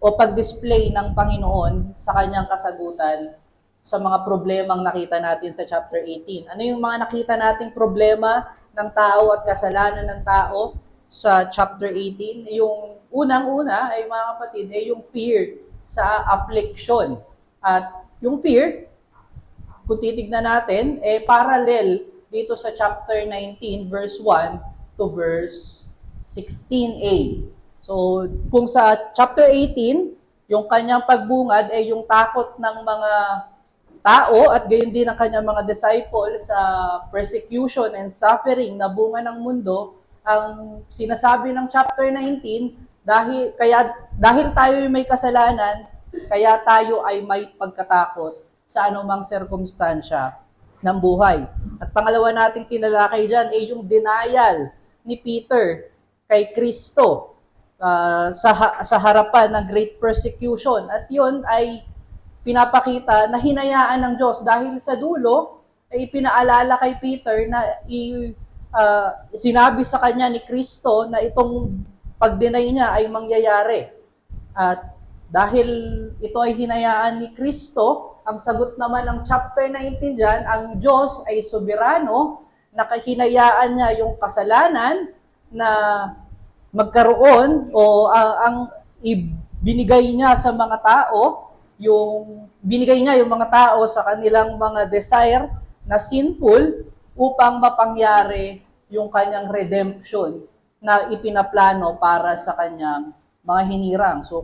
o pag-display ng Panginoon sa kanyang kasagutan sa mga problemang nakita natin sa chapter 18. Ano yung mga nakita nating problema ng tao at kasalanan ng tao sa chapter 18? Yung unang-una ay mga kapatid, ay yung fear sa affliction. At yung fear, kung titignan natin, parallel dito sa chapter 19, verse 1 to verse 16a. So, kung sa chapter 18, yung kanyang pagbungad ay yung takot ng mga tao at gayon din ang kanyang mga disciples sa persecution and suffering na bunga ng mundo, ang sinasabi ng chapter 19, dahil tayo ay may kasalanan, kaya tayo ay may pagkatakot sa anumang sirkumstansya ng buhay. At pangalawa nating tinalakay dyan ay yung denial ni Peter kay Kristo sa harapan ng great persecution. At yun ay pinapakita na hinayaan ng Diyos dahil sa dulo ay pinaalala kay Peter na sinabi sa kanya ni Kristo na itong pag-deny niya ay mangyayari. At dahil ito ay hinayaan ni Kristo, ang sagot naman ng chapter 19 dyan, ang Diyos ay soberano, nakahinayaan niya yung kasalanan na magkaroon o ang ibinigay niya sa mga tao, binigay niya yung mga tao sa kanilang mga desire na sinful upang mapangyari yung kanyang redemption na ipinaplano para sa kanyang mga hinirang. So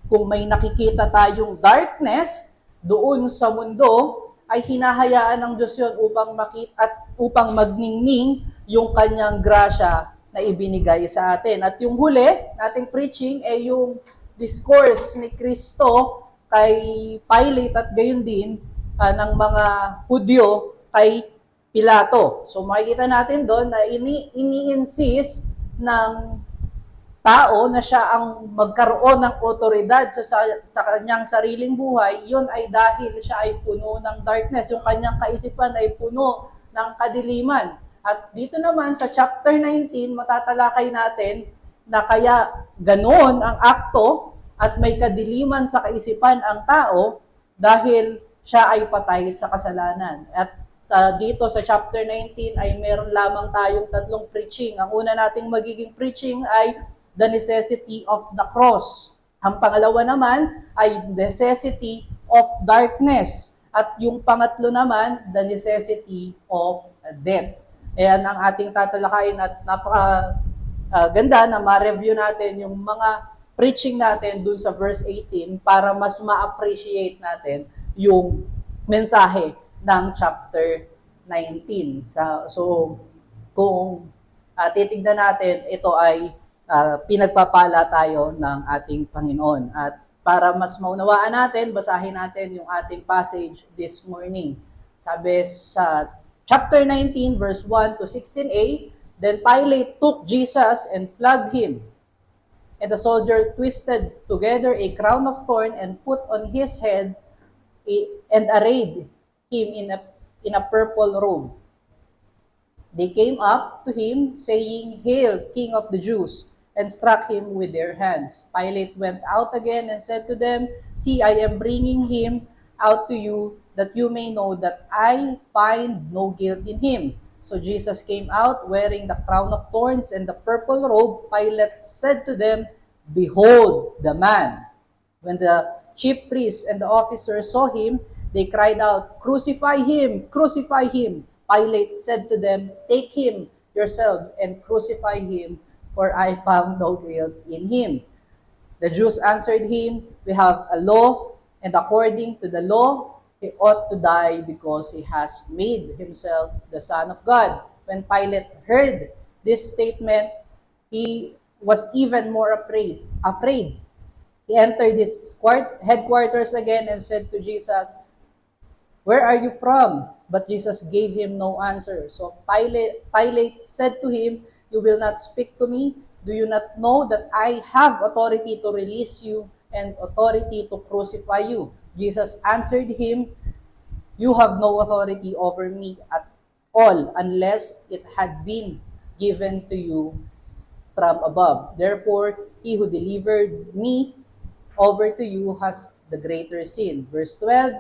kung may nakikita tayong darkness doon sa mundo, ay hinahayaan ng Diyos yun upang makita at upang magningning yung kanyang grasya na ibinigay sa atin. At yung huli nating preaching ay yung discourse ni Kristo kay Pilate at gayon din ng mga Hudyo kay Pilato. So makikita natin doon na ini-insist ng tao na siya ang magkaroon ng otoridad sa kanyang sariling buhay, yun ay dahil siya ay puno ng darkness. Yung kanyang kaisipan ay puno ng kadiliman. At dito naman sa chapter 19, matatalakay natin na kaya ganoon ang akto at may kadiliman sa kaisipan ang tao dahil siya ay patay sa kasalanan. At dito sa chapter 19 ay meron lamang tayong tatlong preaching. Ang una nating magiging preaching ay the necessity of the cross. Ang pangalawa naman ay necessity of darkness. At yung pangatlo naman, the necessity of death. Ayan ang ating tatalakayin at ganda na ma-review natin yung mga preaching natin dun sa verse 18 para mas ma-appreciate natin yung mensahe ng chapter 19. So kung titignan natin, ito ay pinagpapala tayo ng ating Panginoon. At para mas maunawaan natin, basahin natin yung ating passage this morning. Sabi sa chapter 19, verse 1 to 16a, then Pilate took Jesus and flogged him. And the soldier twisted together a crown of thorn and put on his head and arrayed him in a purple robe. They came up to him, saying, "Hail, King of the Jews," and struck him with their hands. Pilate went out again and said to them, "See, I am bringing him out to you, that you may know that I find no guilt in him." So Jesus came out wearing the crown of thorns and the purple robe. Pilate said to them, "Behold the man." When the chief priests and the officers saw him, they cried out, "Crucify him! Crucify him!" Pilate said to them, "Take him yourself and crucify him, for I found no guilt in him." The Jews answered him, "We have a law, and according to the law, he ought to die because he has made himself the Son of God." When Pilate heard this statement, he was even more afraid. He entered his headquarters again and said to Jesus, "Where are you from?" But Jesus gave him no answer. So Pilate said to him, "You will not speak to me? Do you not know that I have authority to release you and authority to crucify you?" Jesus answered him, "You have no authority over me at all unless it had been given to you from above. Therefore, he who delivered me over to you has the greater sin. Verse 12,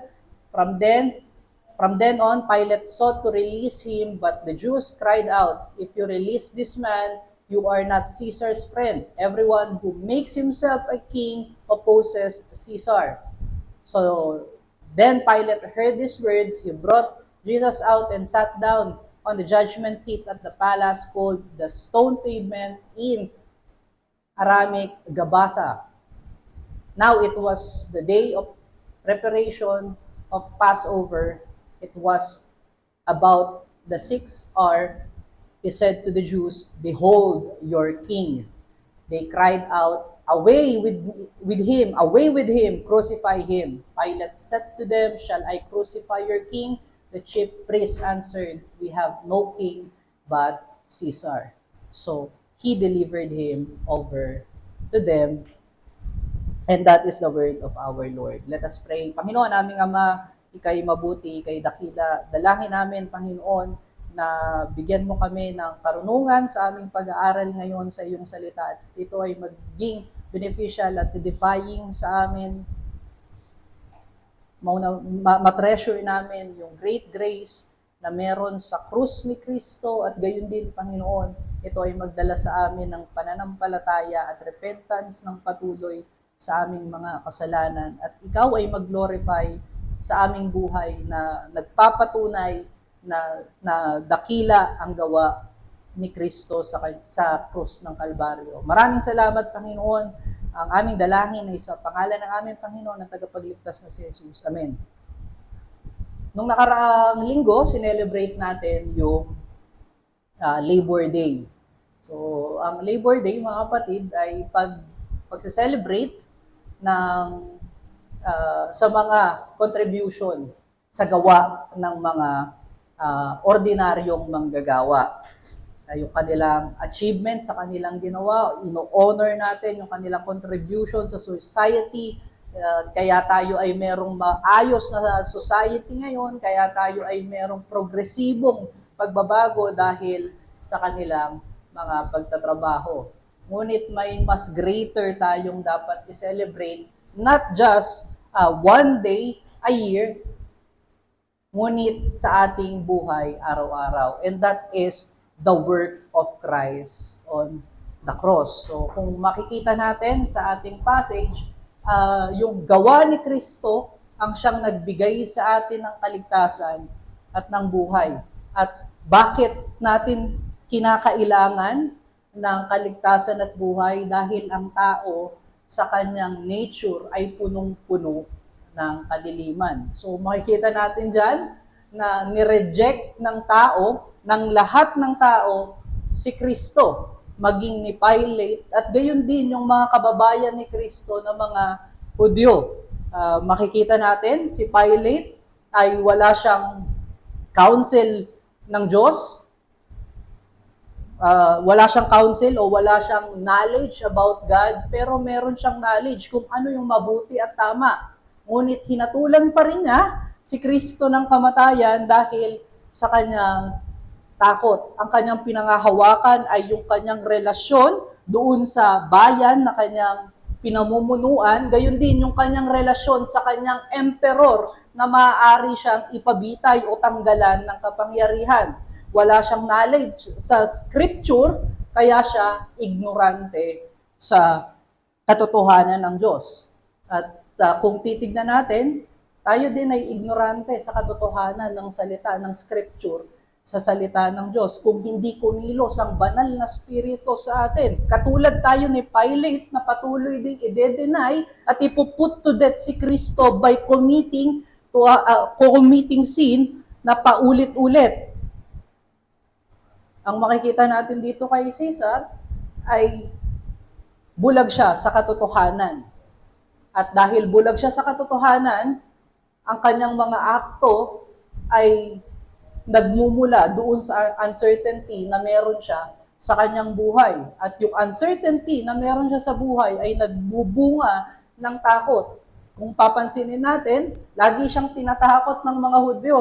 from then on, Pilate sought to release him, but the Jews cried out, "If you release this man, you are not Caesar's friend. Everyone who makes himself a king opposes Caesar." So then Pilate heard these words. He brought Jesus out and sat down on the judgment seat at the palace called the Stone Pavement, in Aramaic, Gabbatha. Now it was the day of preparation of Passover. It was about the sixth hour. He said to the Jews, "Behold your king." They cried out, with him, away with him, crucify him." Pilate said to them, "Shall I crucify your king?" The chief priests answered, "We have no king but Caesar." So he delivered him over to them. And that is the word of our Lord. Let us pray. Panginoon, aming Ama, Ika'y mabuti, Ika'y dakila. Dalangin namin, Panginoon, na bigyan mo kami ng karunungan sa aming pag-aaral ngayon sa iyong salita. At ito ay maging beneficial at edifying sa amin. Matreasure namin yung great grace na meron sa krus ni Kristo, at gayon din, Panginoon, ito ay magdala sa amin ng pananampalataya at repentance ng patuloy sa aming mga kasalanan. At ikaw ay mag-glorify sa aming buhay na nagpapatunay na dakila ang gawa ni Kristo sa krus ng Kalbaryo. Maraming salamat, Panginoon. Ang aming dalangin ay sa pangalan ng aming Panginoon at tagapagligtas na si Jesus. Amen. Nung nakaraang linggo, sinelebrate natin yung Labor Day. So, ang Labor Day, mga kapatid, ay pag-celebrate ng sa mga contribution sa gawa ng mga ordinaryong manggagawa. Yung kanilang achievement sa kanilang ginawa, ino-honor natin yung kanilang contribution sa society, kaya tayo ay merong maayos na society ngayon, kaya tayo ay merong progresibong pagbabago dahil sa kanilang mga pagtatrabaho. Ngunit may mas greater tayong dapat i-celebrate, not just one day a year, ngunit sa ating buhay araw-araw. And that is the work of Christ on the cross. So kung makikita natin sa ating passage, yung gawa ni Kristo ang siyang nagbigay sa atin ng kaligtasan at ng buhay. At bakit natin kinakailangan ng kaligtasan at buhay? Dahil ang tao sa kanyang nature ay punong-puno ng kadiliman. So makikita natin dyan na nireject ng tao, ng lahat ng tao, si Kristo, maging ni Pilate, at gayon din yung mga kababayan ni Kristo na mga Hudyo. Makikita natin, si Pilate ay wala siyang counsel ng Diyos, wala siyang counsel o wala siyang knowledge about God, pero meron siyang knowledge kung ano yung mabuti at tama. Ngunit hinatulan pa rin niya si Kristo ng kamatayan dahil sa kanyang takot. Ang kanyang pinangahawakan ay yung kanyang relasyon doon sa bayan na kanyang pinamumunuan, gayon din yung kanyang relasyon sa kanyang emperor na maaari siyang ipabitay o tanggalan ng kapangyarihan. Wala siyang knowledge sa scripture, kaya siya ignorante sa katotohanan ng Diyos. At kung titignan natin, tayo din ay ignorante sa katotohanan ng salita ng scripture, sa salita ng Diyos, kung hindi kumilos ang banal na spirito sa atin. Katulad tayo ni Pilate na patuloy ding i-deny at ipuput to death si Kristo by committing sin na paulit-ulit. Ang makikita natin dito kay Caesar ay bulag siya sa katotohanan. At dahil bulag siya sa katotohanan, ang kanyang mga akto ay nagmumula doon sa uncertainty na meron siya sa kanyang buhay. At yung uncertainty na meron siya sa buhay ay nagbubunga ng takot. Kung papansinin natin, lagi siyang tinatakot ng mga Hudyo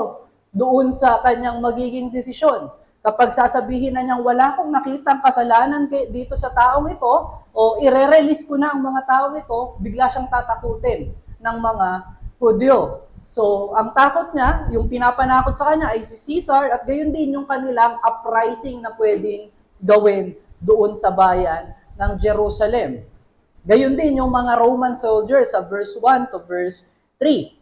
doon sa kanyang magiging desisyon. Kapag sasabihin na niyang wala akong nakitang kasalanan dito sa taong ito, o ire-release ko na ang mga taong ito, bigla siyang tatakutin ng mga Hudyo. So, ang takot niya, yung pinapanakot sa kanya ay si Caesar at gayon din yung kanilang uprising na pwedeng gawin doon sa bayan ng Jerusalem. Gayon din yung mga Roman soldiers sa verse 1 to verse 3.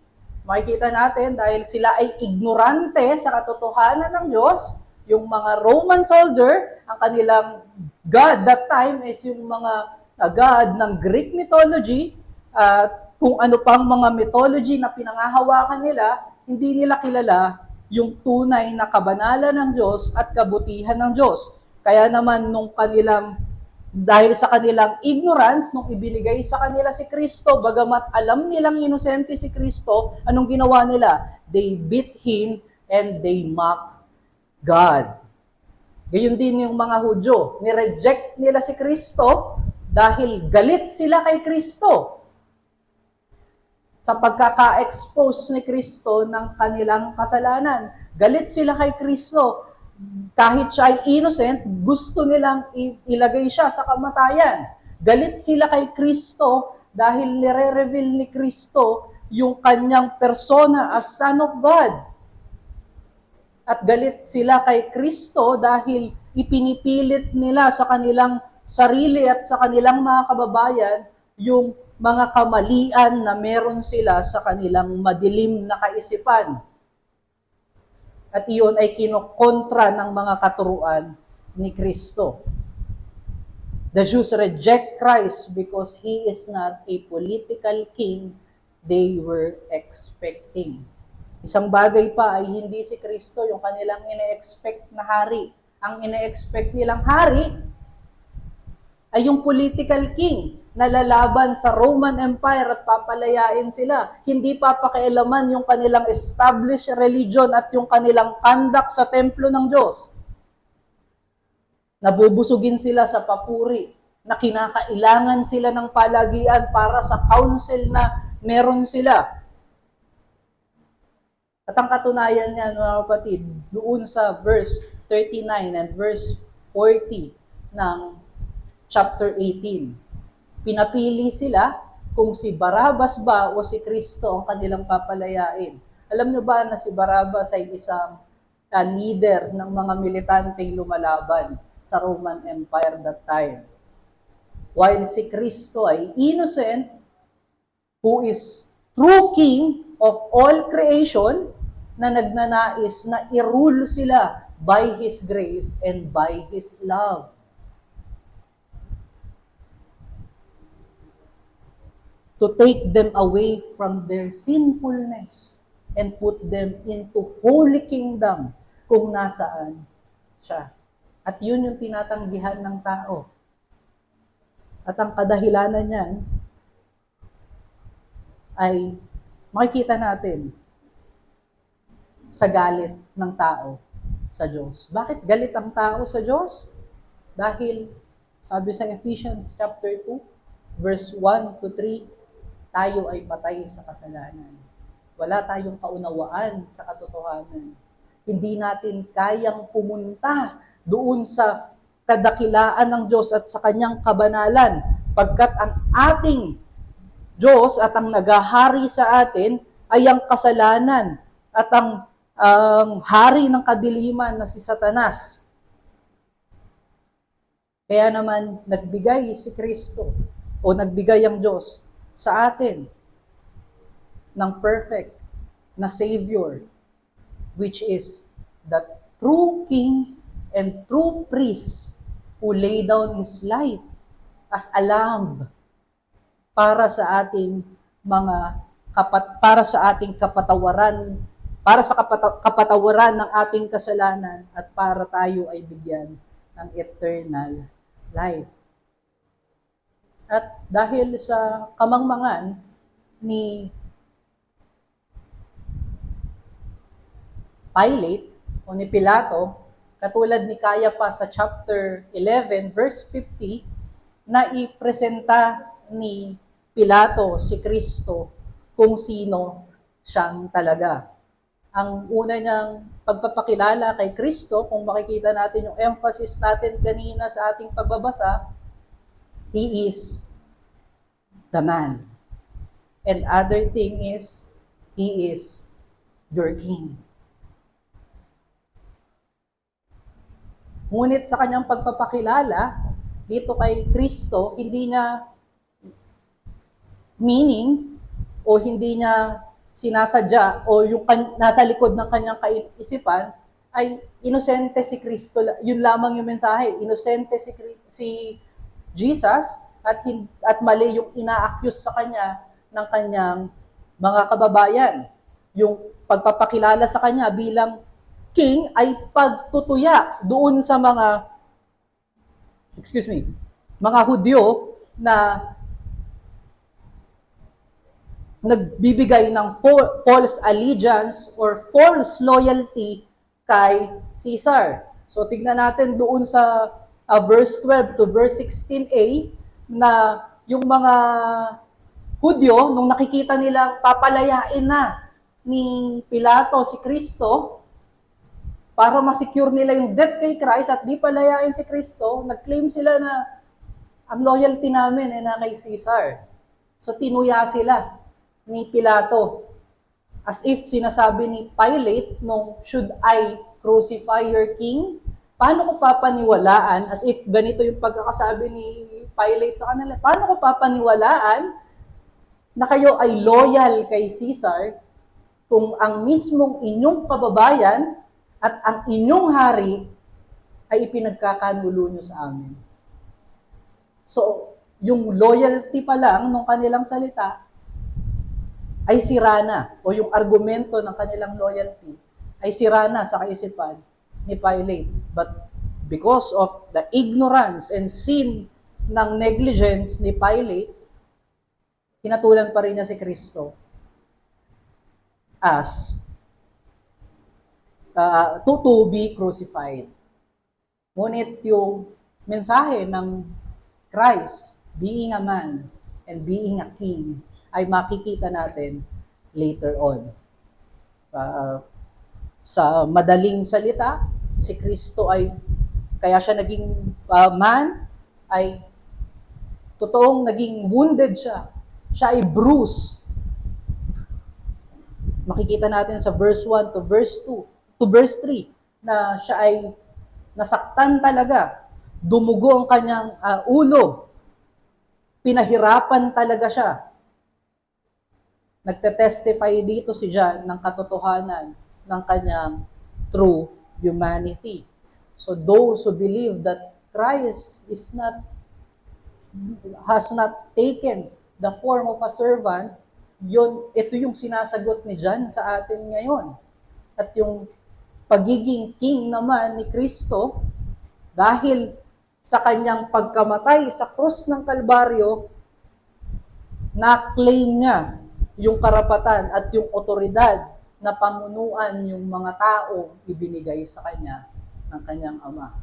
Makikita natin dahil sila ay ignorante sa katotohanan ng Diyos, yung mga Roman soldier, ang kanilang God that time is yung mga God ng Greek mythology, at kung ano pang mga mythology na pinangahawakan nila, hindi nila kilala yung tunay na kabanalan ng Diyos at kabutihan ng Diyos. Kaya naman dahil sa kanilang ignorance, nung ibinigay sa kanila si Kristo, bagamat alam nilang inosente si Kristo, anong ginawa nila? They beat Him and they mock God. Gayon din yung mga Hudyo. Nireject nila si Kristo dahil galit sila kay Kristo sa pagkaka-expose ni Kristo ng kanilang kasalanan. Galit sila kay Kristo. Kahit siya ay innocent, gusto nilang ilagay siya sa kamatayan. Galit sila kay Kristo dahil nire-reveal ni Kristo yung kanyang persona as Son of God. At galit sila kay Kristo dahil ipinipilit nila sa kanilang sarili at sa kanilang mga kababayan yung mga kamalian na meron sila sa kanilang madilim na kaisipan. At iyon ay kinokontra ng mga katuruan ni Kristo. The Jews reject Christ because He is not a political king they were expecting. Isang bagay pa ay hindi si Kristo yung kanilang ine-expect na hari. Ang ine-expect nilang hari ay yung political king na lalaban sa Roman Empire at papalayain sila. Hindi papakialaman yung kanilang established religion at yung kanilang conduct sa templo ng Diyos. Nabubusugin sila sa papuri, na kinakailangan sila ng palagian para sa council na meron sila. At ang katunayan niyan, mga kapatid, doon sa verse 39 and verse 40 ng chapter 18. Pinapili sila kung si Barabbas ba o si Kristo ang kanilang papalayain. Alam niyo ba na si Barabbas ay isang leader ng mga militanteng lumalaban sa Roman Empire that time? While si Kristo ay innocent, who is true king of all creation, na nagnanais na i-rule sila by His grace and by His love. To take them away from their sinfulness and put them into holy kingdom kung nasaan siya. At yun yung tinatanggihan ng tao. At ang kadahilanan niyan ay makikita natin sa galit ng tao sa Diyos. Bakit galit ang tao sa Diyos? Dahil sabi sa Ephesians chapter 2, verse 1 to 3, tayo ay patay sa kasalanan. Wala tayong kaunawaan sa katotohanan. Hindi natin kayang pumunta doon sa kadakilaan ng Diyos at sa kanyang kabanalan, pagkat ang ating Diyos at ang nagahari sa atin ay ang kasalanan at ang hari ng kadiliman na si Satanas. Kaya naman nagbigay si Kristo o nagbigay ang Diyos sa atin ng perfect na Savior, which is the true King and true priest who lay down His life as a lamb para sa ating kapatawaran, para sa kapatawaran ng ating kasalanan at para tayo ay bigyan ng eternal life. At dahil sa kamangmangan ni Pilate o ni Pilato, katulad ni Caiaphas sa chapter 11, verse 50, na ipresenta ni Pilato si Kristo kung sino siyang talaga. Ang una niyang pagpapakilala kay Kristo, kung makikita natin yung emphasis natin kanina sa ating pagbabasa, He is the man. And other thing is, He is your King. Ngunit sa kanyang pagpapakilala dito kay Kristo, hindi niya meaning o hindi niya sinasadya o yung nasa likod ng kanyang kaisipan ay inosente si Kristo. Yun lamang yung mensahe. Inosente si Jesus at mali yung ina-accuse sa kanya ng kanyang mga kababayan. Yung pagpapakilala sa kanya bilang king ay pagtutuya doon sa mga mga Hudyo na nagbibigay ng false allegiance or false loyalty kay Caesar. So tignan natin doon sa verse 12 to verse 16a na yung mga Hudyo, nung nakikita nilang papalayain na ni Pilato si Kristo, para ma-secure nila yung death kay Christ at di palayain si Kristo, nag-claim sila na ang loyalty namin ay na kay Caesar. So tinuya sila ni Pilato. As if sinasabi ni Pilate nung, should I crucify your king? Paano ko papaniwalaan? As if ganito yung pagkakasabi ni Pilate sa kanila. Paano ko papaniwalaan na kayo ay loyal kay Caesar kung ang mismong inyong kababayan at ang inyong hari ay ipinagkakanulo nyo sa amin? So, yung loyalty pa lang ng kanilang salita ay sira na, o yung argumento ng kanilang loyalty ay sira na sa kaisipan ni Pilate. But because of the ignorance and sin ng negligence ni Pilate, hinatulan pa rin niya si Kristo as to be crucified. Ngunit yung mensahe ng Christ, being a man and being a king, ay makikita natin later on. Sa madaling salita, si Kristo ay, kaya siya naging man, ay totoong naging wounded siya. Siya ay bruised. Makikita natin sa verse 1 to verse 2, to verse 3, na siya ay nasaktan talaga. Dumugo ang kanyang ulo. Pinahirapan talaga siya. Nagte-testify dito si John ng katotohanan ng kanyang true humanity. So those who believe that Christ has not taken the form of a servant, ito yung sinasagot ni John sa atin ngayon. At yung pagiging king naman ni Kristo, dahil sa kanyang pagkamatay sa krus ng Kalbaryo, na-claim niya yung karapatan at yung otoridad na pamunuan yung mga tao ibinigay sa kanya ng kanyang Ama.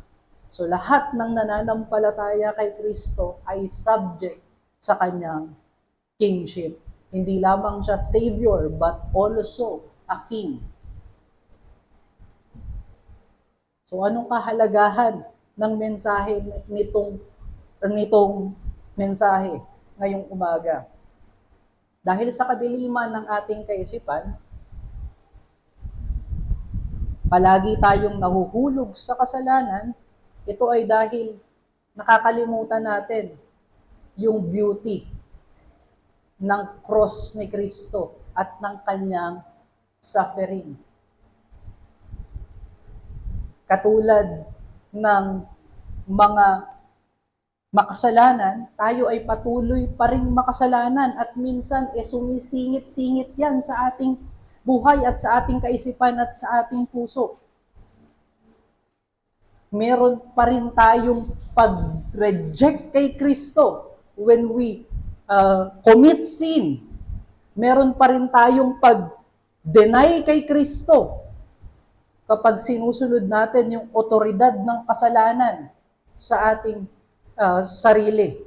So lahat ng nananampalataya kay Kristo ay subject sa kanyang kingship. Hindi lamang siya Savior, but also a King. So anong kahalagahan ng mensahe nitong mensahe ngayong umaga? Dahil sa kadiliman ng ating kaisipan, palagi tayong nahuhulog sa kasalanan. Ito ay dahil nakakalimutan natin yung beauty ng cross ni Kristo at ng kanyang suffering. Katulad ng mga makasalanan, tayo ay patuloy pa rin makasalanan at minsan sumisingit-singit yan sa ating buhay at sa ating kaisipan at sa ating puso. Meron pa rin tayong pag-reject kay Kristo when we commit sin. Meron pa rin tayong pag-deny kay Kristo kapag sinusunod natin yung otoridad ng kasalanan sa ating sarili.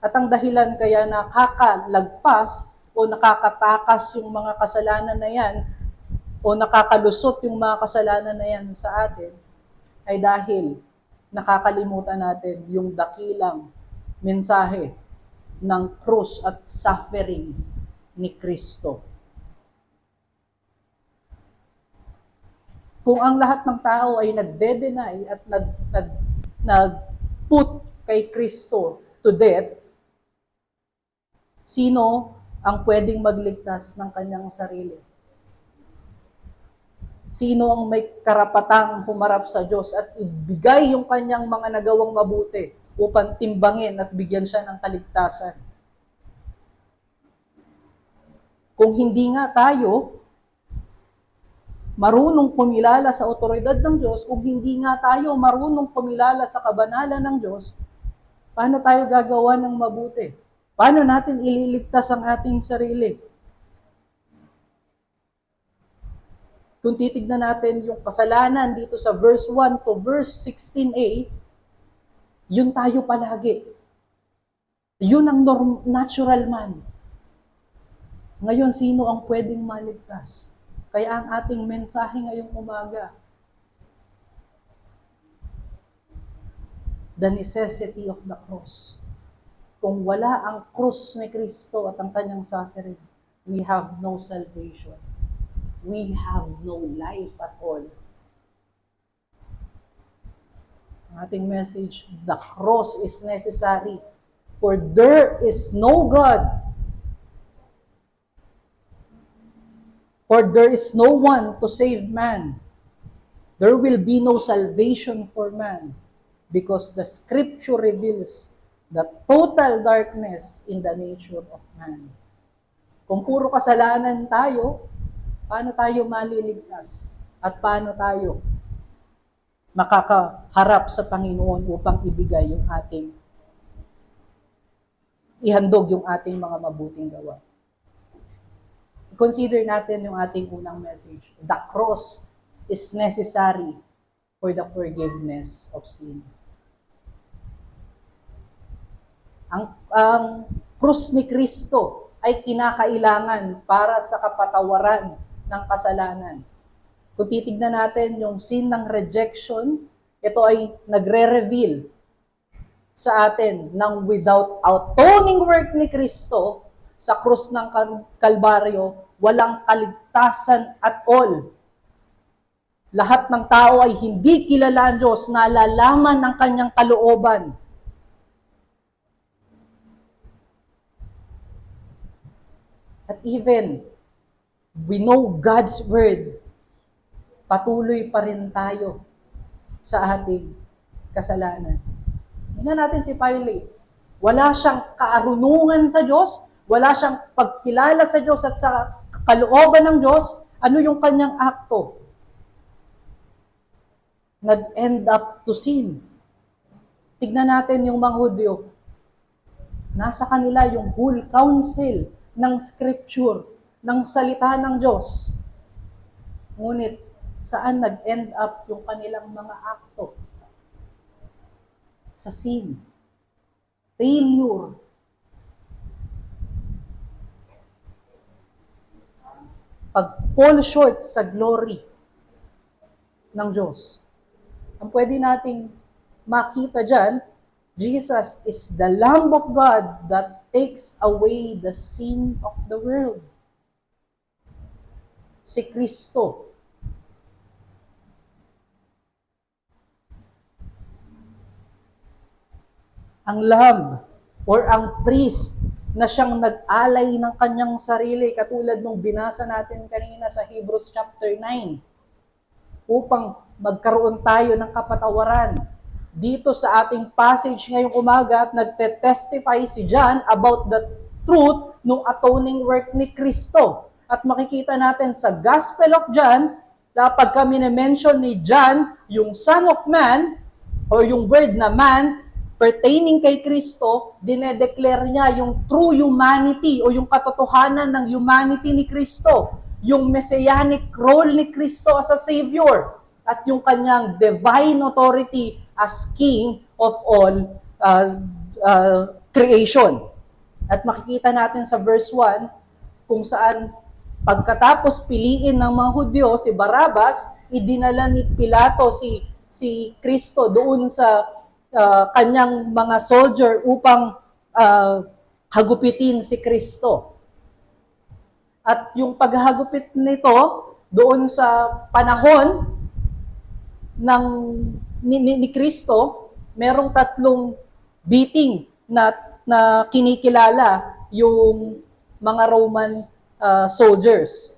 At ang dahilan kaya nakakalagpas o nakakatakas yung mga kasalanan na yan o nakakalusot yung mga kasalanan na yan sa atin ay dahil nakakalimutan natin yung dakilang mensahe ng krus at suffering ni Kristo. Kung ang lahat ng tao ay nagde-deny at nag-put kay Kristo to death, sino ang pwedeng magligtas ng kanyang sarili? Sino ang may karapatang humarap sa Diyos at ibigay yung kanyang mga nagawang mabuti upang timbangin at bigyan siya ng kaligtasan? Kung hindi nga tayo marunong pumilala sa otoridad ng Diyos, kung hindi nga tayo marunong pumilala sa kabanalan ng Diyos, paano tayo gagawa ng mabuti? Paano natin ililigtas ang ating sarili? Kung titignan natin yung kasalanan dito sa verse 1 to verse 16a, yun tayo palagi. Yun ang natural man. Ngayon, sino ang pwedeng maligtas? Kaya ang ating mensahe ngayong umaga, the necessity of the cross. Kung wala ang krus ni Kristo at ang kanyang suffering, we have no salvation. We have no life at all. Ang ating message, the cross is necessary, for there is no God. For there is no one to save man. There will be no salvation for man, because the scripture reveals the total darkness in the nature of man. Kung puro kasalanan tayo, paano tayo maliligtas? At paano tayo makakaharap sa Panginoon upang ibigay yung ating, ihandog yung ating mga mabuting gawa? Consider natin yung ating unang message. The cross is necessary for the forgiveness of sin. Ang krus ni Kristo ay kinakailangan para sa kapatawaran ng kasalanan. Kung titignan natin yung sin ng rejection, ito ay nagre-reveal sa atin ng without atoning work ni Kristo sa krus ng Kalbaryo, walang kaligtasan at all. Lahat ng tao ay hindi kilala ang Diyos, nalalaman ng kanyang kalooban. At even, we know God's word, patuloy pa rin tayo sa ating kasalanan. Tingnan natin si Pilate. Wala siyang kaarunungan sa Diyos, wala siyang pagkilala sa Diyos at sa kalooban ng Diyos. Ano yung kanyang akto? Nag-end up to sin. Tignan natin yung mga Hudyo. Nasa kanila yung whole counsel ng scripture, ng salita ng Diyos. Ngunit, saan nag-end up yung kanilang mga akto? Sa sin. Failure. Pag-fall short sa glory ng Diyos. Ang pwede nating makita dyan, Jesus is the Lamb of God that takes away the sin of the world. Si Kristo. Ang lamb or ang priest na siyang nag-alay ng kanyang sarili katulad nung binasa natin kanina sa Hebrews chapter 9 upang magkaroon tayo ng kapatawaran. Dito sa ating passage ngayong umaga at nagte-testify si John about the truth ng atoning work ni Kristo. At makikita natin sa Gospel of John, kapag kami na-mention ni John, yung Son of Man, o yung word na man, pertaining kay Kristo, dinedeclare niya yung true humanity o yung katotohanan ng humanity ni Kristo, yung messianic role ni Kristo as a Savior, at yung kanyang divine authority as King of all creation. At makikita natin sa verse 1, kung saan pagkatapos piliin ng mga Hudyo si Barabas, idinala ni Pilato si Kristo doon sa kanyang mga soldier upang hagupitin si Kristo. At yung paghagupit nito doon sa panahon ng ni Kristo, merong 3 beating na kinikilala yung mga Roman soldiers.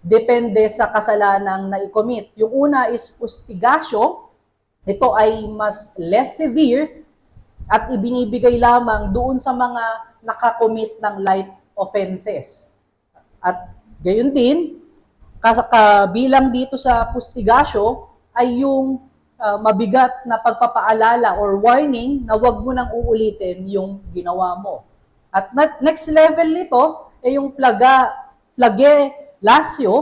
Depende sa kasalanang na-commit. Yung una is fustigatio. Ito ay mas less severe at ibinibigay lamang doon sa mga nakakommit ng light offenses. At gayon din, kabilang dito sa fustigatio ay yung mabigat na pagpapaalala or warning na wag mo nang uulitin yung ginawa mo. At next level nito ay yung flagellatio.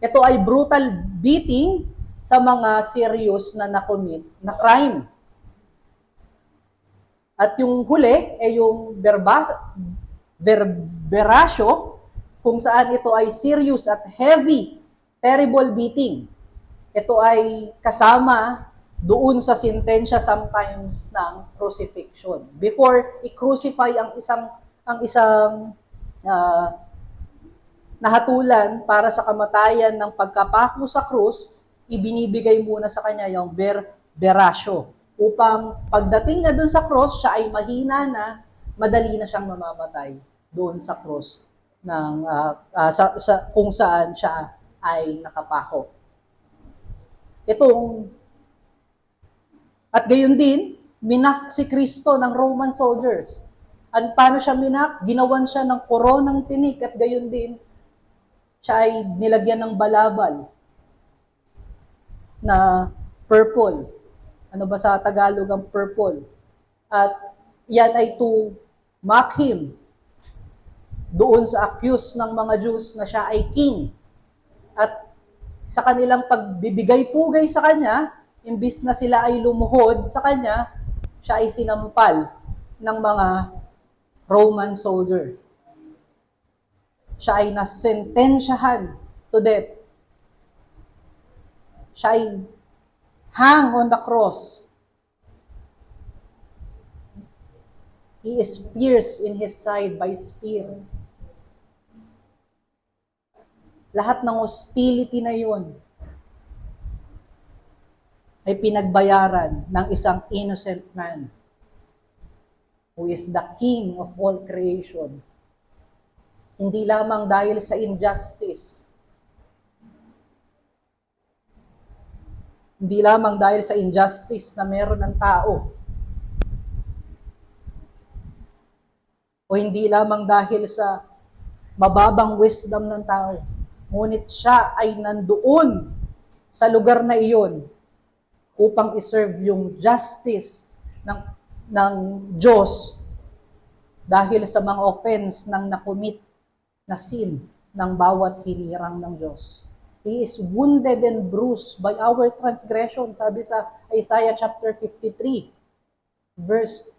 Ito ay brutal beating sa mga serious na nakomit na crime. At yung huli ay yung verberatio, kung saan ito ay serious at heavy, terrible beating. Ito ay kasama doon sa sentensya sometimes ng crucifixion. Before i-crucify ang isang nahatulan para sa kamatayan ng pagkapako sa krus, ibinibigay muna sa kanya yung verberatio upang pagdating na doon sa cross, siya ay mahina na, madali na siyang mamamatay doon sa cross ng kung saan siya ay nakapako. At gayon din, minak si Kristo ng Roman soldiers. At paano siya minak? Ginawan siya ng koronang tinik at gayon din, siya ay nilagyan ng balabal na purple. Ano ba sa Tagalog ang purple? At yan ay to mock him doon sa accuse ng mga Jews na siya ay king. At sa kanilang pagbibigay-pugay sa kanya, imbis na sila ay lumuhod sa kanya, siya ay sinampal ng mga Roman soldier. Siya ay nasentensyahan to death. Siya ay hang on the cross. He is pierced in his side by spear. Lahat ng hostility na yun ay pinagbayaran ng isang innocent man who is the king of all creation. Hindi lamang dahil sa injustice, hindi lamang dahil sa injustice na meron ng tao, o hindi lamang dahil sa mababang wisdom ng tao, ngunit siya ay nandoon sa lugar na iyon upang iserve yung justice ng Diyos dahil sa mga offense ng nakomit na sin ng bawat hinirang ng Diyos. He is wounded and bruised by our transgression, sabi sa Isaiah chapter 53, verse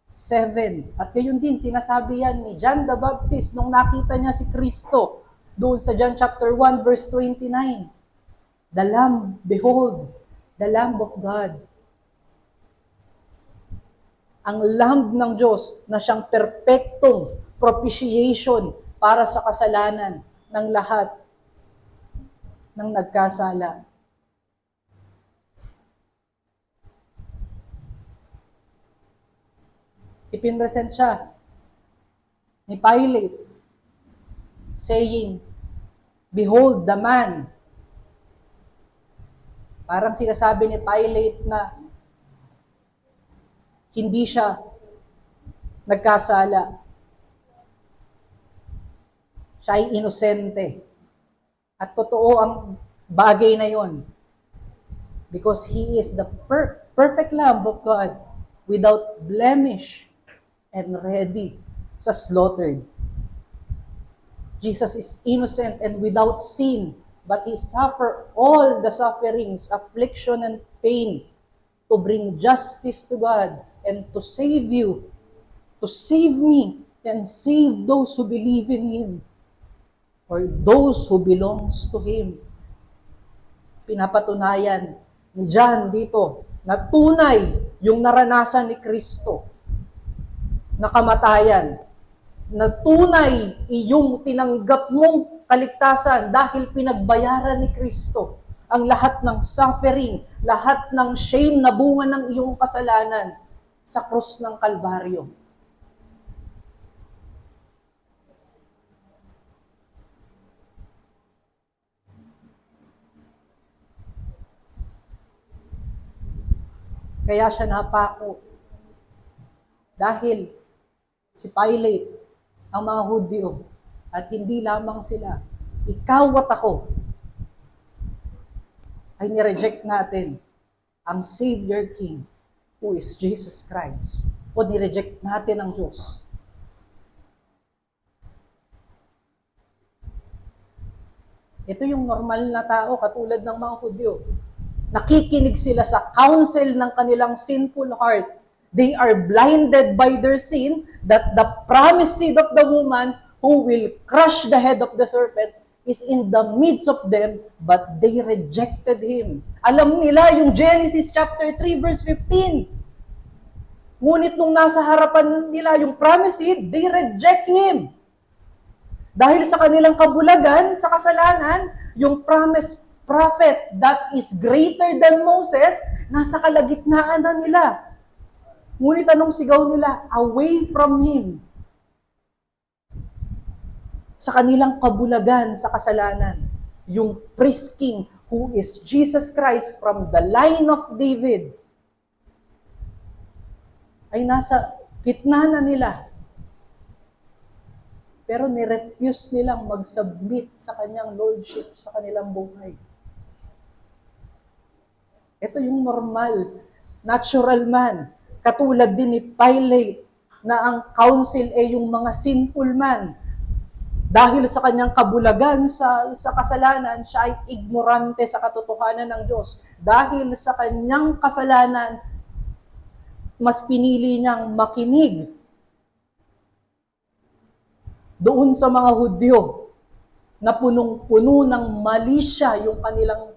7. At gayon din, sinasabi yan ni John the Baptist nung nakita niya si Kristo doon sa John chapter 1, verse 29. The Lamb, behold, the Lamb of God. Ang Lamb ng Diyos na siyang perpektong propitiation para sa kasalanan ng lahat ng nagkasala. Ipinresent siya ni Pilate, saying, behold the man. Parang sinasabi ni Pilate na hindi siya nagkasala. Siya ay inosente. At totoo ang bagay na yon. Because He is the perfect Lamb of God without blemish and ready sa slaughtered. Jesus is innocent and without sin, but He suffered all the sufferings, affliction, and pain to bring justice to God and to save you, to save me, and save those who believe in Him. or those who belongs to Him. Pinapatunayan ni John dito na tunay yung naranasan ni Kristo na kamatayan, na tunay iyong tinanggap mong kaligtasan dahil pinagbayaran ni Kristo ang lahat ng suffering, lahat ng shame na bunga ng iyong kasalanan sa krus ng Kalbaryo. Kaya siya napako. Dahil si Pilate, ang mga Hudyo, at hindi lamang sila, ikaw at ako, ay nireject natin ang Savior King, who is Jesus Christ. O nireject natin ang Diyos. Ito yung normal na tao, katulad ng mga Hudyo. Nakikinig sila sa counsel ng kanilang sinful heart. They are blinded by their sin that the promised seed of the woman who will crush the head of the serpent is in the midst of them, but they rejected Him. Alam nila yung Genesis chapter 3 verse 15. Ngunit nung nasa harapan nila yung promised seed, they reject Him. Dahil sa kanilang kabulagan, sa kasalanan, yung promised prophet that is greater than Moses, nasa kalagitnaan na nila. Ngunit anong sigaw nila? Away from Him. Sa kanilang kabulagan sa kasalanan, yung priest king who is Jesus Christ from the line of David ay nasa gitna na nila. Pero nirefuse nilang mag-submit sa kanyang lordship sa kanilang buhay. Ito yung normal, natural man. Katulad din ni Pilate na ang council ay yung mga sinful man. Dahil sa kanyang kabulagan sa kasalanan, siya ay ignorante sa katotohanan ng Diyos. Dahil sa kanyang kasalanan, mas pinili niyang makinig doon sa mga Hudyo na punong-puno ng malisya yung kanilang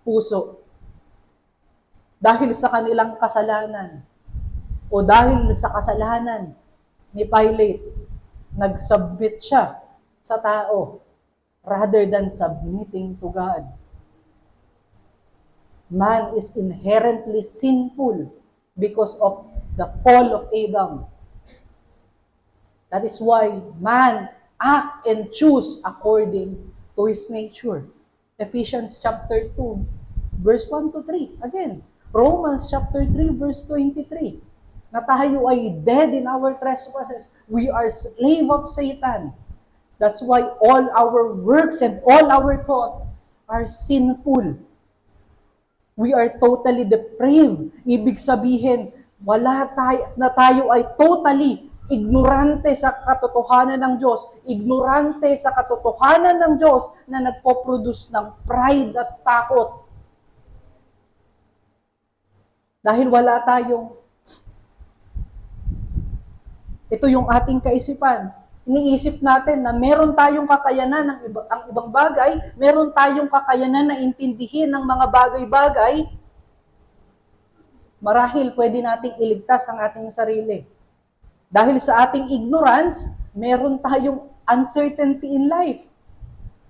puso. Dahil sa kanilang kasalanan o dahil sa kasalanan ni Pilate, nag-submit siya sa tao rather than submitting to God. Man is inherently sinful because of the fall of Adam. That is why man act and choose according to his nature. Ephesians chapter 2, verse 1 to 3. Again, Romans chapter 3, verse 23. Na tayo ay dead in our trespasses. We are slave of Satan. That's why all our works and all our thoughts are sinful. We are totally depraved. Ibig sabihin, tayo ay totally ignorante sa katotohanan ng Diyos. Ignorante sa katotohanan ng Diyos na nagpo-produce ng pride at takot. Dahil wala tayong ito yung ating kaisipan. Iniisip natin na meron tayong kakayanan ng ang ibang bagay, meron tayong kakayanan na intindihin ng mga bagay-bagay, marahil pwede nating iligtas ang ating sarili. Dahil sa ating ignorance, meron tayong uncertainty in life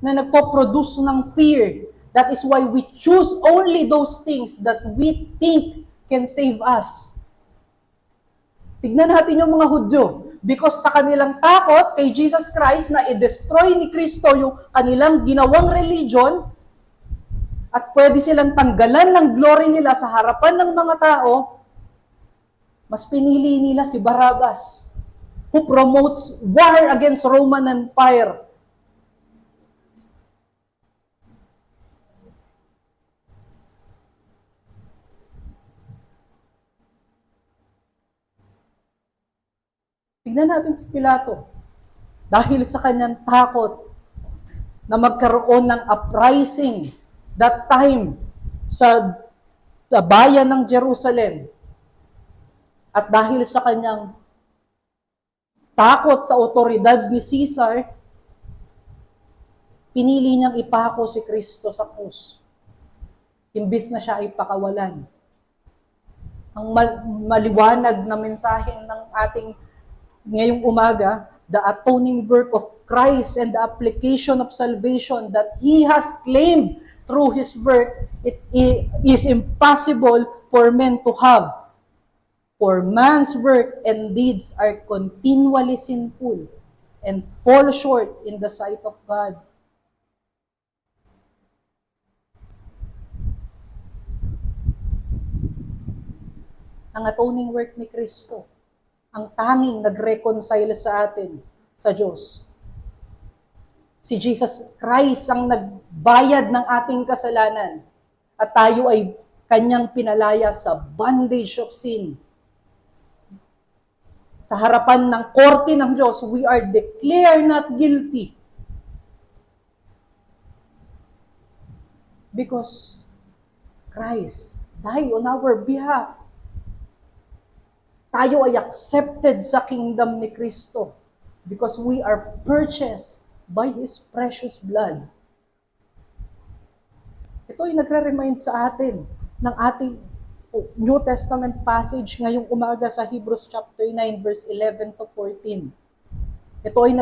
na nagpo-produce ng fear. That is why we choose only those things that we think can save us. Tignan natin yung mga Hudyo. Because sa kanilang takot kay Jesus Christ na i-destroy ni Kristo yung kanilang ginawang religion at pwede silang tanggalan ng glory nila sa harapan ng mga tao, mas pinili nila si Barabbas, who promotes war against Roman Empire. Tignan natin si Pilato. Dahil sa kanyang takot na magkaroon ng uprising that time sa bayan ng Jerusalem, at dahil sa kanyang takot sa otoridad ni Caesar, pinili niyang ipako si Kristo sa krus. Imbis na siya ay pakawalan. Ang maliwanag na mensahe ng ating ngayong umaga, the atoning work of Christ and the application of salvation that He has claimed through His work, it is impossible for men to have. For man's work and deeds are continually sinful and fall short in the sight of God. Ang atoning work ni Kristo, ang tanging nag-reconcile sa atin sa Diyos. Si Jesus Christ ang nagbayad ng ating kasalanan at tayo ay kanyang pinalaya sa bondage of sin. Sa harapan ng korte ng Diyos, we are declared not guilty. Because Christ died on our behalf. Tayo ay accepted sa kingdom ni Kristo because we are purchased by His precious blood. Ito ay nagre-remind sa atin ng ating New Testament passage ngayong umaga sa Hebrews chapter 9 verse 11 to 14. Ito ay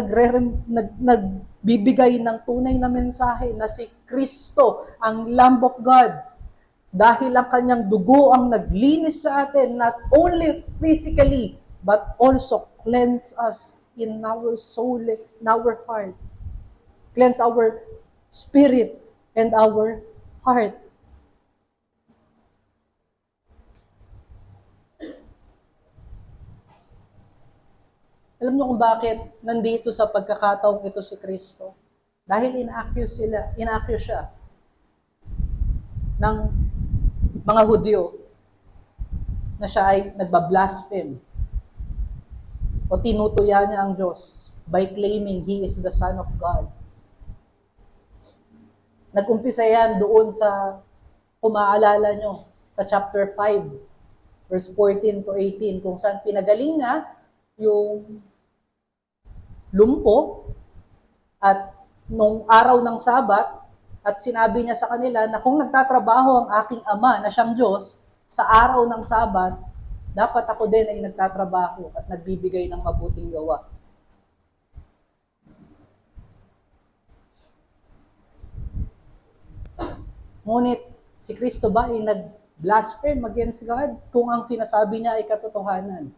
nagbibigay ng tunay na mensahe na si Kristo ang Lamb of God. Dahil ang kanyang dugo ang naglinis sa atin, not only physically, but also cleanse us in our soul, in our heart. Cleanse our spirit and our heart. Alam niyo kung bakit nandito sa pagkakataong ito si Kristo? Dahil ina-accuse siya ng mga Hudyo na siya ay nagbablaspheme o tinutuya niya ang Diyos by claiming He is the Son of God. Nag-umpisa yan doon sa, kung maaalala nyo, sa chapter 5, verse 14 to 18, kung saan pinagaling na yung lumpo at nung araw ng Sabat, at sinabi niya sa kanila na kung nagtatrabaho ang aking ama na siyang Diyos sa araw ng Sabat, dapat ako din ay nagtatrabaho at nagbibigay ng mabuting gawa. Ngunit si Kristo ba ay nag-blaspheme against God kung ang sinasabi niya ay katotohanan?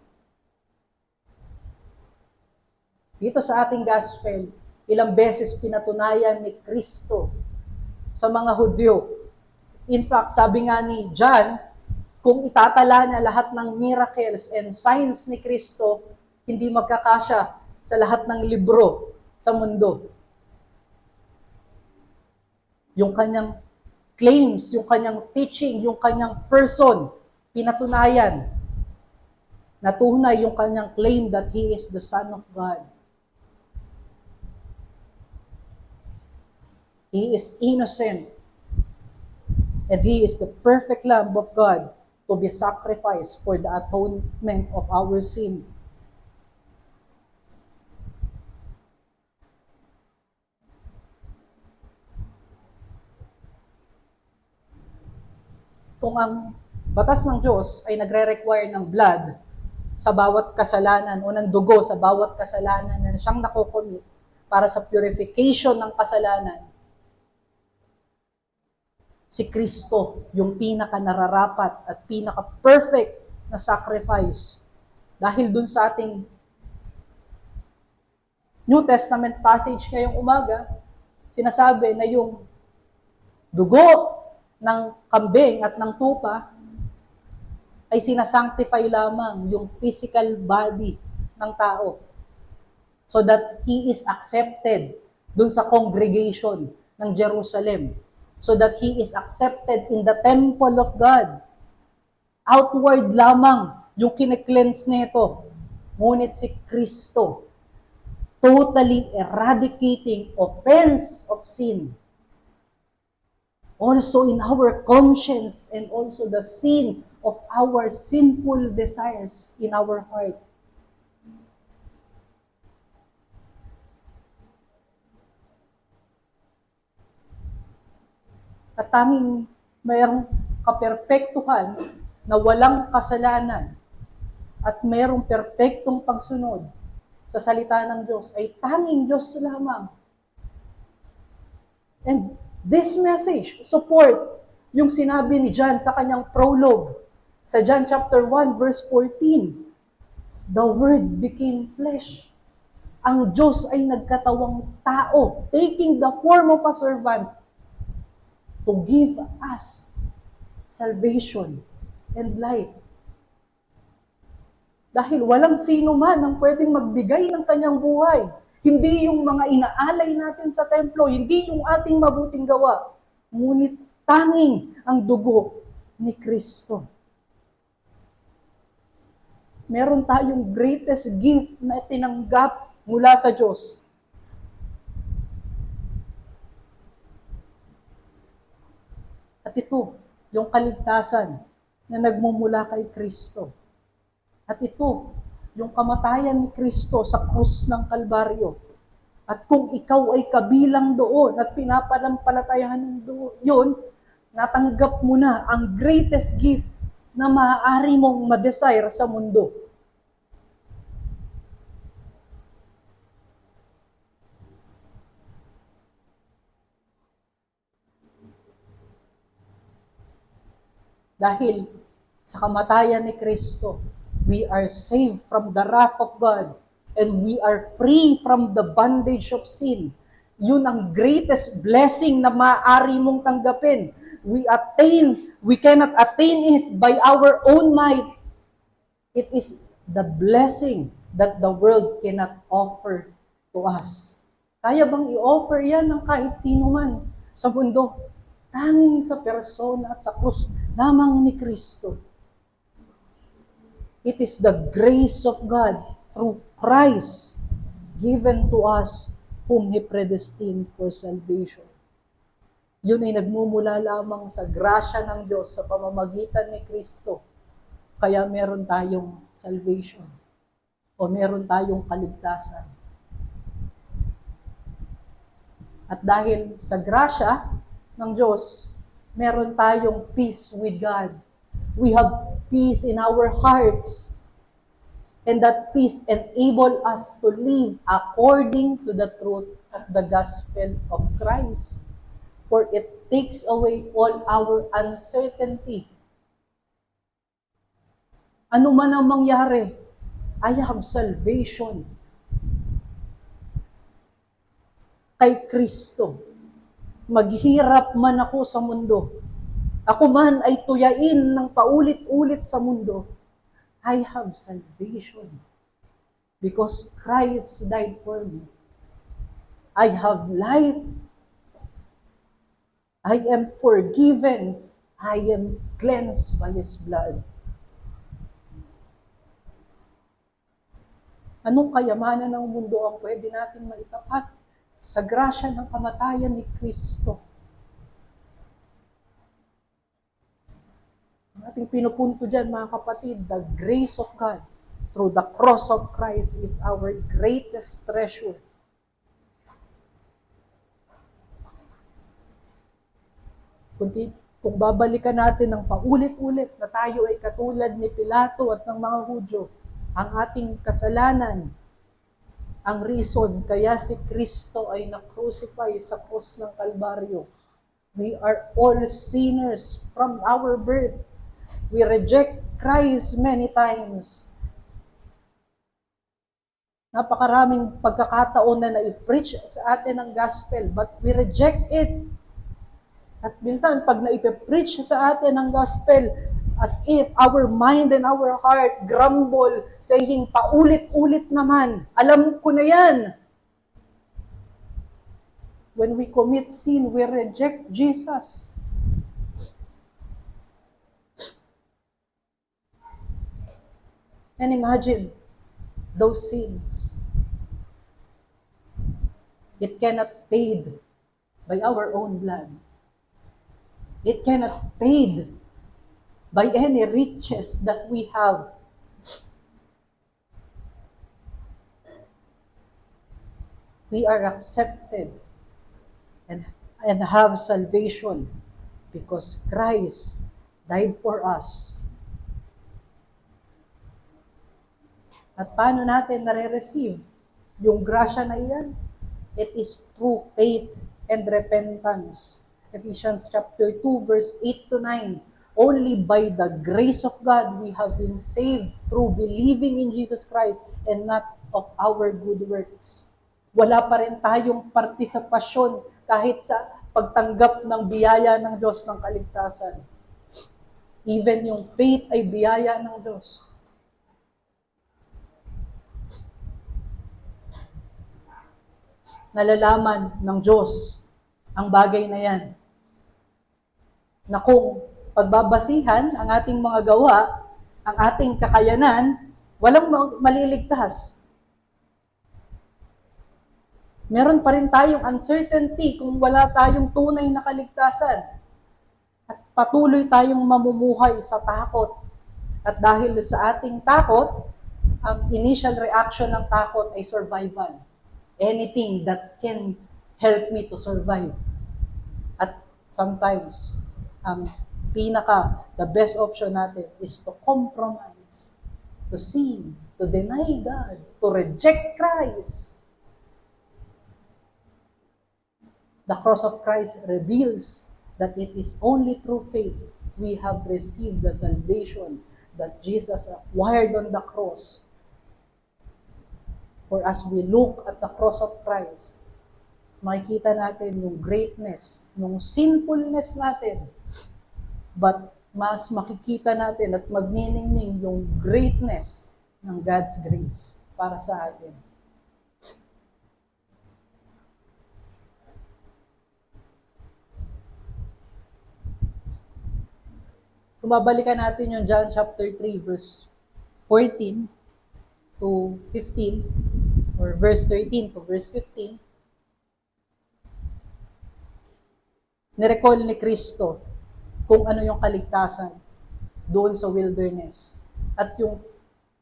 Dito sa ating gospel, ilang beses pinatunayan ni Kristo sa mga Hudyo. In fact, sabi nga ni John, kung itatala niya lahat ng miracles and signs ni Kristo, hindi magkakasya sa lahat ng libro sa mundo. Yung kanyang claims, yung kanyang teaching, yung kanyang person, pinatunayan. Natunay yung kanyang claim that He is the Son of God. He is innocent. And He is the perfect Lamb of God to be sacrificed for the atonement of our sin. Kung ang batas ng Diyos ay nagre-require ng blood sa bawat kasalanan o ng dugo sa bawat kasalanan na siyang nakocommit para sa purification ng kasalanan, si Kristo yung pinaka-nararapat at pinaka-perfect na sacrifice. Dahil dun sa ating New Testament passage ngayong umaga, sinasabi na yung dugo ng kambing at ng tupa ay sinasanctify lamang yung physical body ng tao so that he is accepted dun sa congregation ng Jerusalem, so that he is accepted in the temple of God. Outward lamang yung kine-cleanse nito. Ngunit si Kristo, totally eradicating offense of sin. Also in our conscience and also the sin of our sinful desires in our heart. At tanging mayroong kaperpektuhan na walang kasalanan at mayroong perpektong pagsunod sa salita ng Diyos ay tanging Diyos lamang. And this message support yung sinabi ni John sa kanyang prologue sa John chapter 1 verse 14. The Word became flesh. Ang Diyos ay nagkatawang tao, taking the form of a servant to give us salvation and life. Dahil walang sino man ang pwedeng magbigay ng kanyang buhay. Hindi yung mga inaalay natin sa templo, hindi yung ating mabuting gawa. Ngunit tanging ang dugo ni Kristo. Meron tayong greatest gift na tinanggap mula sa Diyos. At ito, yung kaligtasan na nagmumula kay Kristo. At ito, yung kamatayan ni Kristo sa krus ng Kalbaryo. At kung ikaw ay kabilang doon at pinapanampalatayahan yun, natanggap mo na ang greatest gift na maaari mong ma-desire sa mundo. Dahil sa kamatayan ni Kristo, we are saved from the wrath of God and we are free from the bondage of sin. Yun ang greatest blessing na maaari mong tanggapin. We cannot attain it by our own might. It is the blessing that the world cannot offer to us. Kaya bang i-offer yan ng kahit sino man sa mundo? Tanging sa persona at sa krus lamang ni Kristo. It is the grace of God through Christ given to us whom He predestined for salvation. Yun ay nagmumula lamang sa grasya ng Diyos sa pamamagitan ni Kristo. Kaya meron tayong salvation o meron tayong kaligtasan. At dahil sa grasya ng Diyos, meron tayong peace with God. We have peace in our hearts. And that peace enable us to live according to the truth of the gospel of Christ. For it takes away all our uncertainty. Ano man ang mangyari, I have salvation kay Kristo. Maghirap man ako sa mundo, ako man ay tuyain ng paulit-ulit sa mundo, I have salvation because Christ died for me. I have life. I am forgiven. I am cleansed by His blood. Anong kayamanan ng mundo ang pwede natin maitapat sa grasya ng kamatayan ni Kristo? Ang ating pinupunto dyan, mga kapatid, the grace of God through the cross of Christ is our greatest treasure. Kung babalikan natin ng paulit-ulit na tayo ay katulad ni Pilato at ng mga Hudyo, ang ating kasalanan, ang reason kaya si Kristo ay na-crucify sa cross ng Kalbaryo. We are all sinners from our birth. We reject Christ many times. Napakaraming pagkakataon na na-preach sa atin ang gospel, but we reject it. At minsan, pag na-preach sa atin ang gospel, as if our mind and our heart grumble, saying, paulit-ulit naman, alam ko na yan. When we commit sin, we reject Jesus. And imagine those sins. It cannot paid by our own blood. It cannot paid by any riches that we have. We are accepted and have salvation Because Christ died for us. At paano natin nare-receive yung grasya na iyan? It is through faith and repentance. Ephesians chapter 2, verse 8 to 9. Only by the grace of God we have been saved through believing in Jesus Christ and not of our good works. Wala pa rin tayong partisipasyon kahit sa pagtanggap ng biyaya ng Diyos ng kaligtasan. Even yung faith ay biyaya ng Diyos. Nalalaman ng Diyos ang bagay na yan. Na kung pagbabasihan ang ating mga gawa, ang ating kakayanan, walang maliligtas. Meron pa rin tayong uncertainty kung wala tayong tunay na kaligtasan. At patuloy tayong mamumuhay sa takot. At dahil sa ating takot, ang initial reaction ng takot ay survival. Anything that can help me to survive. At sometimes, the best option natin is to compromise, to sin, to deny God, to reject Christ. The cross of Christ reveals that it is only through faith we have received the salvation that Jesus acquired on the cross. For as we look at the cross of Christ, makikita natin yung greatness, yung sinfulness natin. But mas makikita natin at magniningning yung greatness ng God's grace para sa atin. Kung babalikan natin yung John chapter 3 verse 14 to 15 or verse 13 to verse 15, nirecall ni Kristo kung ano yung kaligtasan doon sa wilderness at yung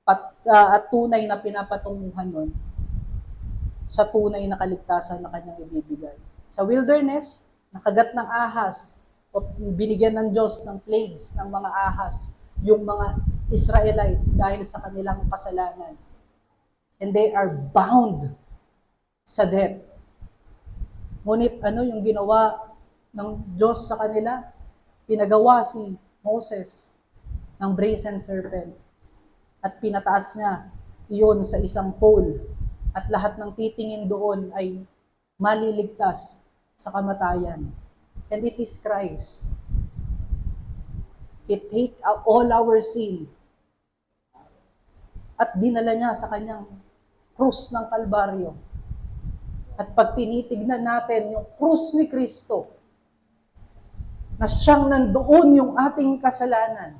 at tunay na pinapatunguhan nun sa tunay na kaligtasan na kanyang ibibigay. Sa wilderness, nakagat ng ahas o binigyan ng Diyos ng plagues ng mga ahas yung mga Israelites dahil sa kanilang kasalanan. And they are bound sa death. Ngunit ano yung ginawa ng Diyos sa kanila? Pinagawa si Moses ng brazen serpent at pinataas niya iyon sa isang pole at lahat ng titingin doon ay maliligtas sa kamatayan. And it is Christ. He take all our sin at dinala niya sa kanyang krus ng Kalbaryo. At pag tinitignan natin yung krus ni Kristo, na siyang nandoon yung ating kasalanan,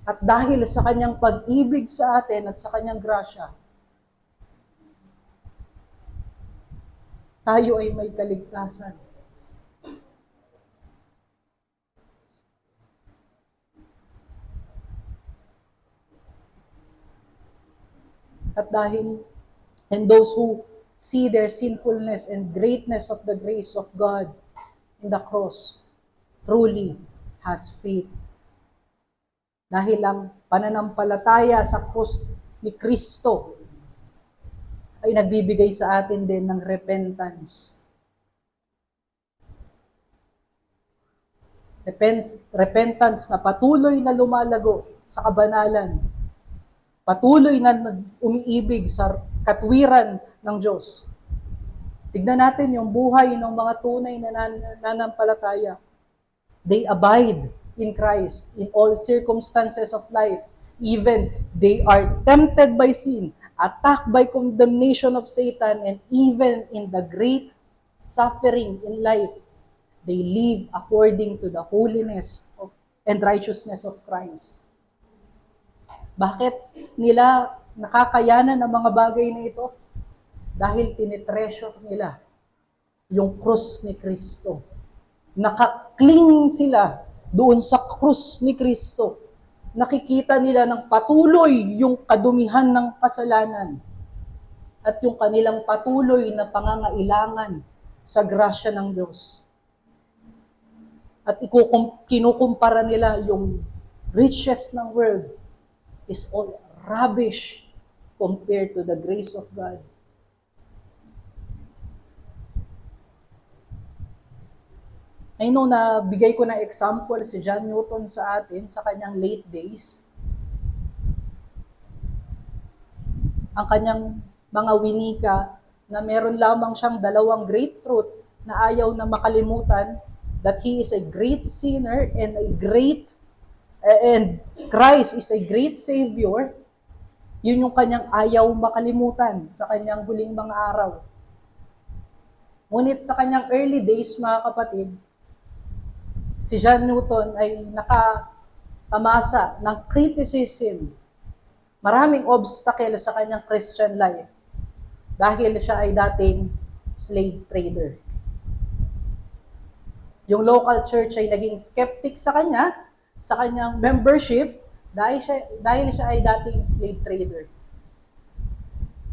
at dahil sa kanyang pag-ibig sa atin at sa kanyang grasya, tayo ay may kaligtasan. At dahil, and those who see their sinfulness and greatness of the grace of God in the cross, truly has faith. Dahil ang pananampalataya sa krus ni Kristo ay nagbibigay sa atin din ng repentance. Repentance na patuloy na lumalago sa kabanalan, patuloy na umiibig sa katwiran ng Diyos. Tignan natin yung buhay ng mga tunay na nananampalataya. They abide in Christ in all circumstances of life. Even they are tempted by sin, attacked by condemnation of Satan, and even in the great suffering in life, they live according to the holiness and righteousness of Christ. Bakit nila nakakayanan ang mga bagay na ito? Dahil tinitreasure nila yung krus ni Kristo. Nakakling sila doon sa krus ni Kristo. Nakikita nila ng patuloy yung kadumihan ng kasalanan at yung kanilang patuloy na pangangailangan sa grasya ng Diyos. At kinukumpara nila yung riches ng world is all rubbish compared to the grace of God. I know na bigay ko na example si John Newton sa atin sa kanyang late days. Ang kanyang mga winika na meron lamang siyang 2 great truth na ayaw na makalimutan, that he is a great sinner and Christ is a great Savior. Yun yung kanyang ayaw makalimutan sa kanyang huling mga araw. Ngunit sa kanyang early days, mga kapatid, si John Newton ay nakatamasa ng criticism. Maraming obstacle sa kanyang Christian life dahil siya ay dating slave trader. Yung local church ay naging skeptic sa kanyang membership, dahil siya ay dating slave trader.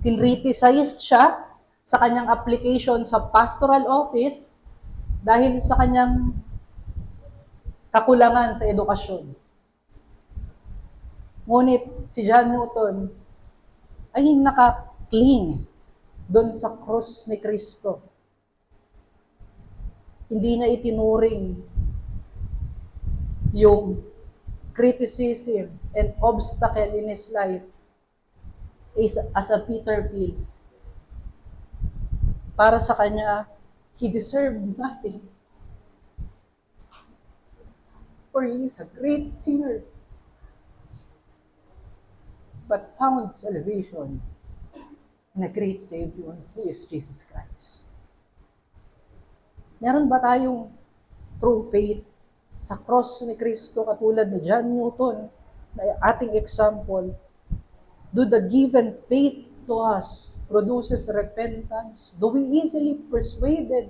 Kinriticize siya sa kanyang application sa pastoral office dahil sa kanyang kakulangan sa edukasyon. Ngunit si John Newton ay naka-cling doon sa cross ni Kristo. Hindi niya itinuring yung criticism and obstacle in his life as a bitter pill. Para sa kanya, he deserved nothing. For he is a great sinner, but found salvation in a great Savior, who is Jesus Christ. Meron ba tayong true faith sa cross ni Kristo katulad ni John Newton na ating example? Do the given faith to us produces repentance? Do we easily persuaded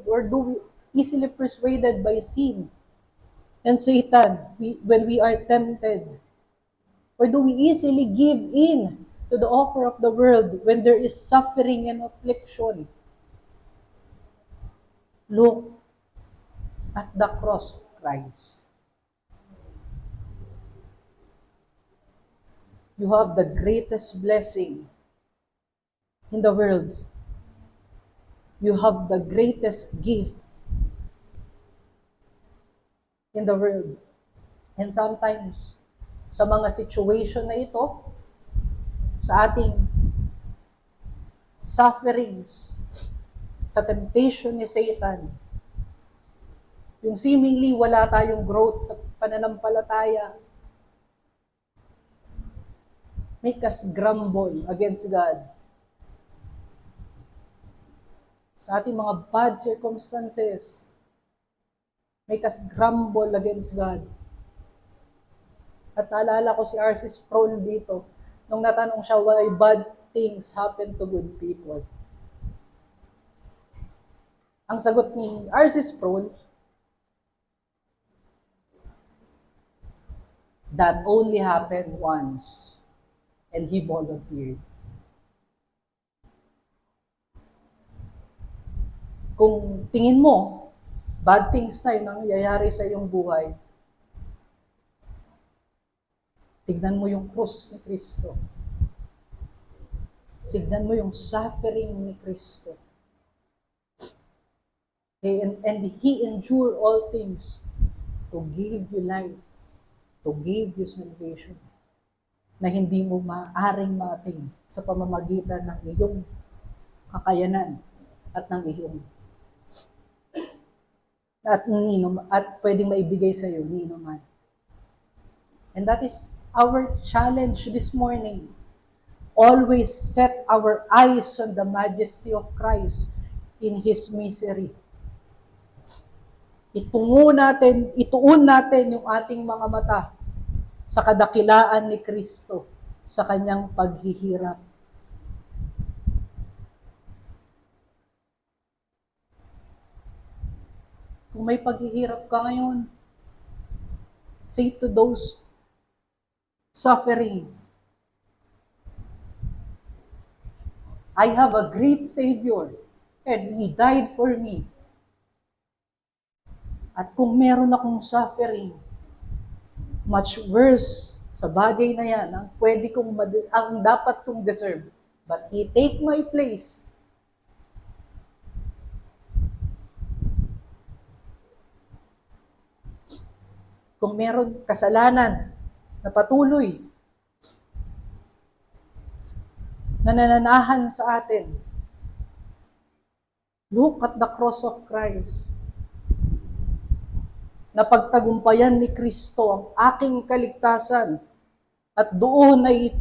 by sin and Satan when we are tempted? Or do we easily give in to the offer of the world when there is suffering and affliction? Look at the cross of Christ. You have the greatest blessing in the world. You have the greatest gift in the world. And sometimes, sa mga situation na ito, sa ating sufferings, sa temptation ni Satan, yung seemingly wala tayong growth sa pananampalataya, make us grumble against God. Sa ating mga bad circumstances, make us grumble against God. At naalala ko si R.C. Sproul dito, nung natanong siya, why bad things happen to good people? Ang sagot ni R.C. Sproul, that only happened once, and he volunteered. Kung tingin mo, bad things na yung nangyayari sa iyong buhay, tignan mo yung cross ni Kristo. Tignan mo yung suffering ni Kristo. And He endured all things to give you life, to give you salvation, na hindi mo maaring maating sa pamamagitan ng iyong kakayanan at ng iyong at pwedeng maibigay sa iyo ni naman. And that is our challenge this morning. Always set our eyes on the majesty of Christ in His misery. Ituon natin yung ating mga mata sa kadakilaan ni Kristo sa kanyang paghihirap. Kung may paghihirap ka ngayon, say to those suffering, I have a great Savior and He died for me. At kung meron akong suffering, much worse sa bagay na yan, ang dapat kong deserve. But He take my place. Kung meron kasalanan na patuloy na nananahan sa atin, look at the cross of Christ. Napagtagumpayan ni Kristo ang aking kaligtasan at doon ay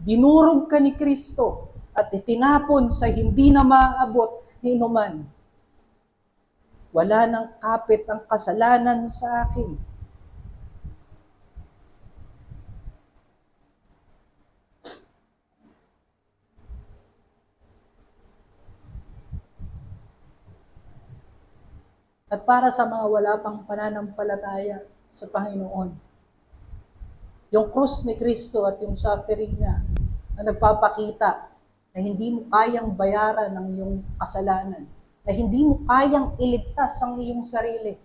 dinurog ka ni Kristo at itinapon sa hindi na maaabot ni inuman. Wala nang kapit ang kasalanan sa akin. At para sa mga wala pang pananampalataya sa Panginoon, yung krus ni Kristo at yung suffering niya na nagpapakita na hindi mo kayang bayaran ang iyong kasalanan, na hindi mo kayang iligtas ang iyong sarili.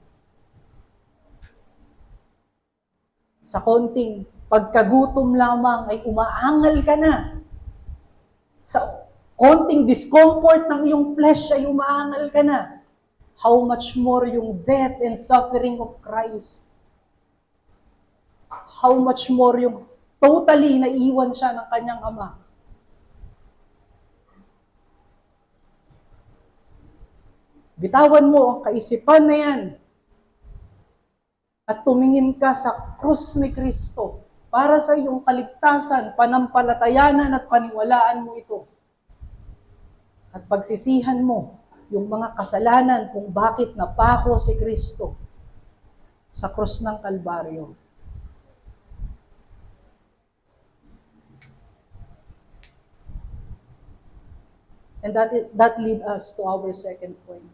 Sa konting pagkagutom lamang ay umaangal ka na. Sa konting discomfort ng iyong flesh ay umaangal ka na. How much more yung death and suffering of Christ? How much more yung totally naiwan siya ng kanyang Ama? Bitawan mo ang kaisipan na yan at tumingin ka sa krus ni Kristo para sa iyong kaligtasan, panampalatayanan at paniwalaan mo ito. At pagsisihan mo yung mga kasalanan kung bakit napako si Kristo sa krus ng Kalbaryo. And that lead us to our second point.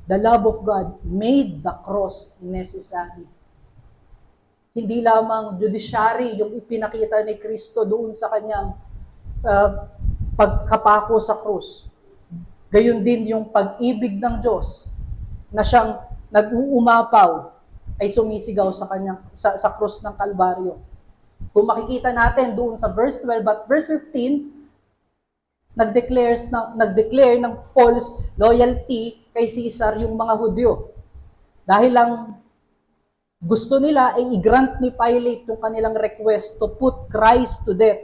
The love of God made the cross necessary. Hindi lamang judiciary yung ipinakita ni Kristo doon sa kanyang pagkapako sa krus. Gayon din yung pag-ibig ng Diyos na siyang nag-uumapaw ay sumisigaw sa kanyang sa krus ng Kalbaryo. Kung makikita natin doon sa verse 12 at verse 15, nag-declare ng false loyalty kay Caesar yung mga Hudyo. Dahil lang gusto nila ay i-grant ni Pilate yung kanilang request to put Christ to death.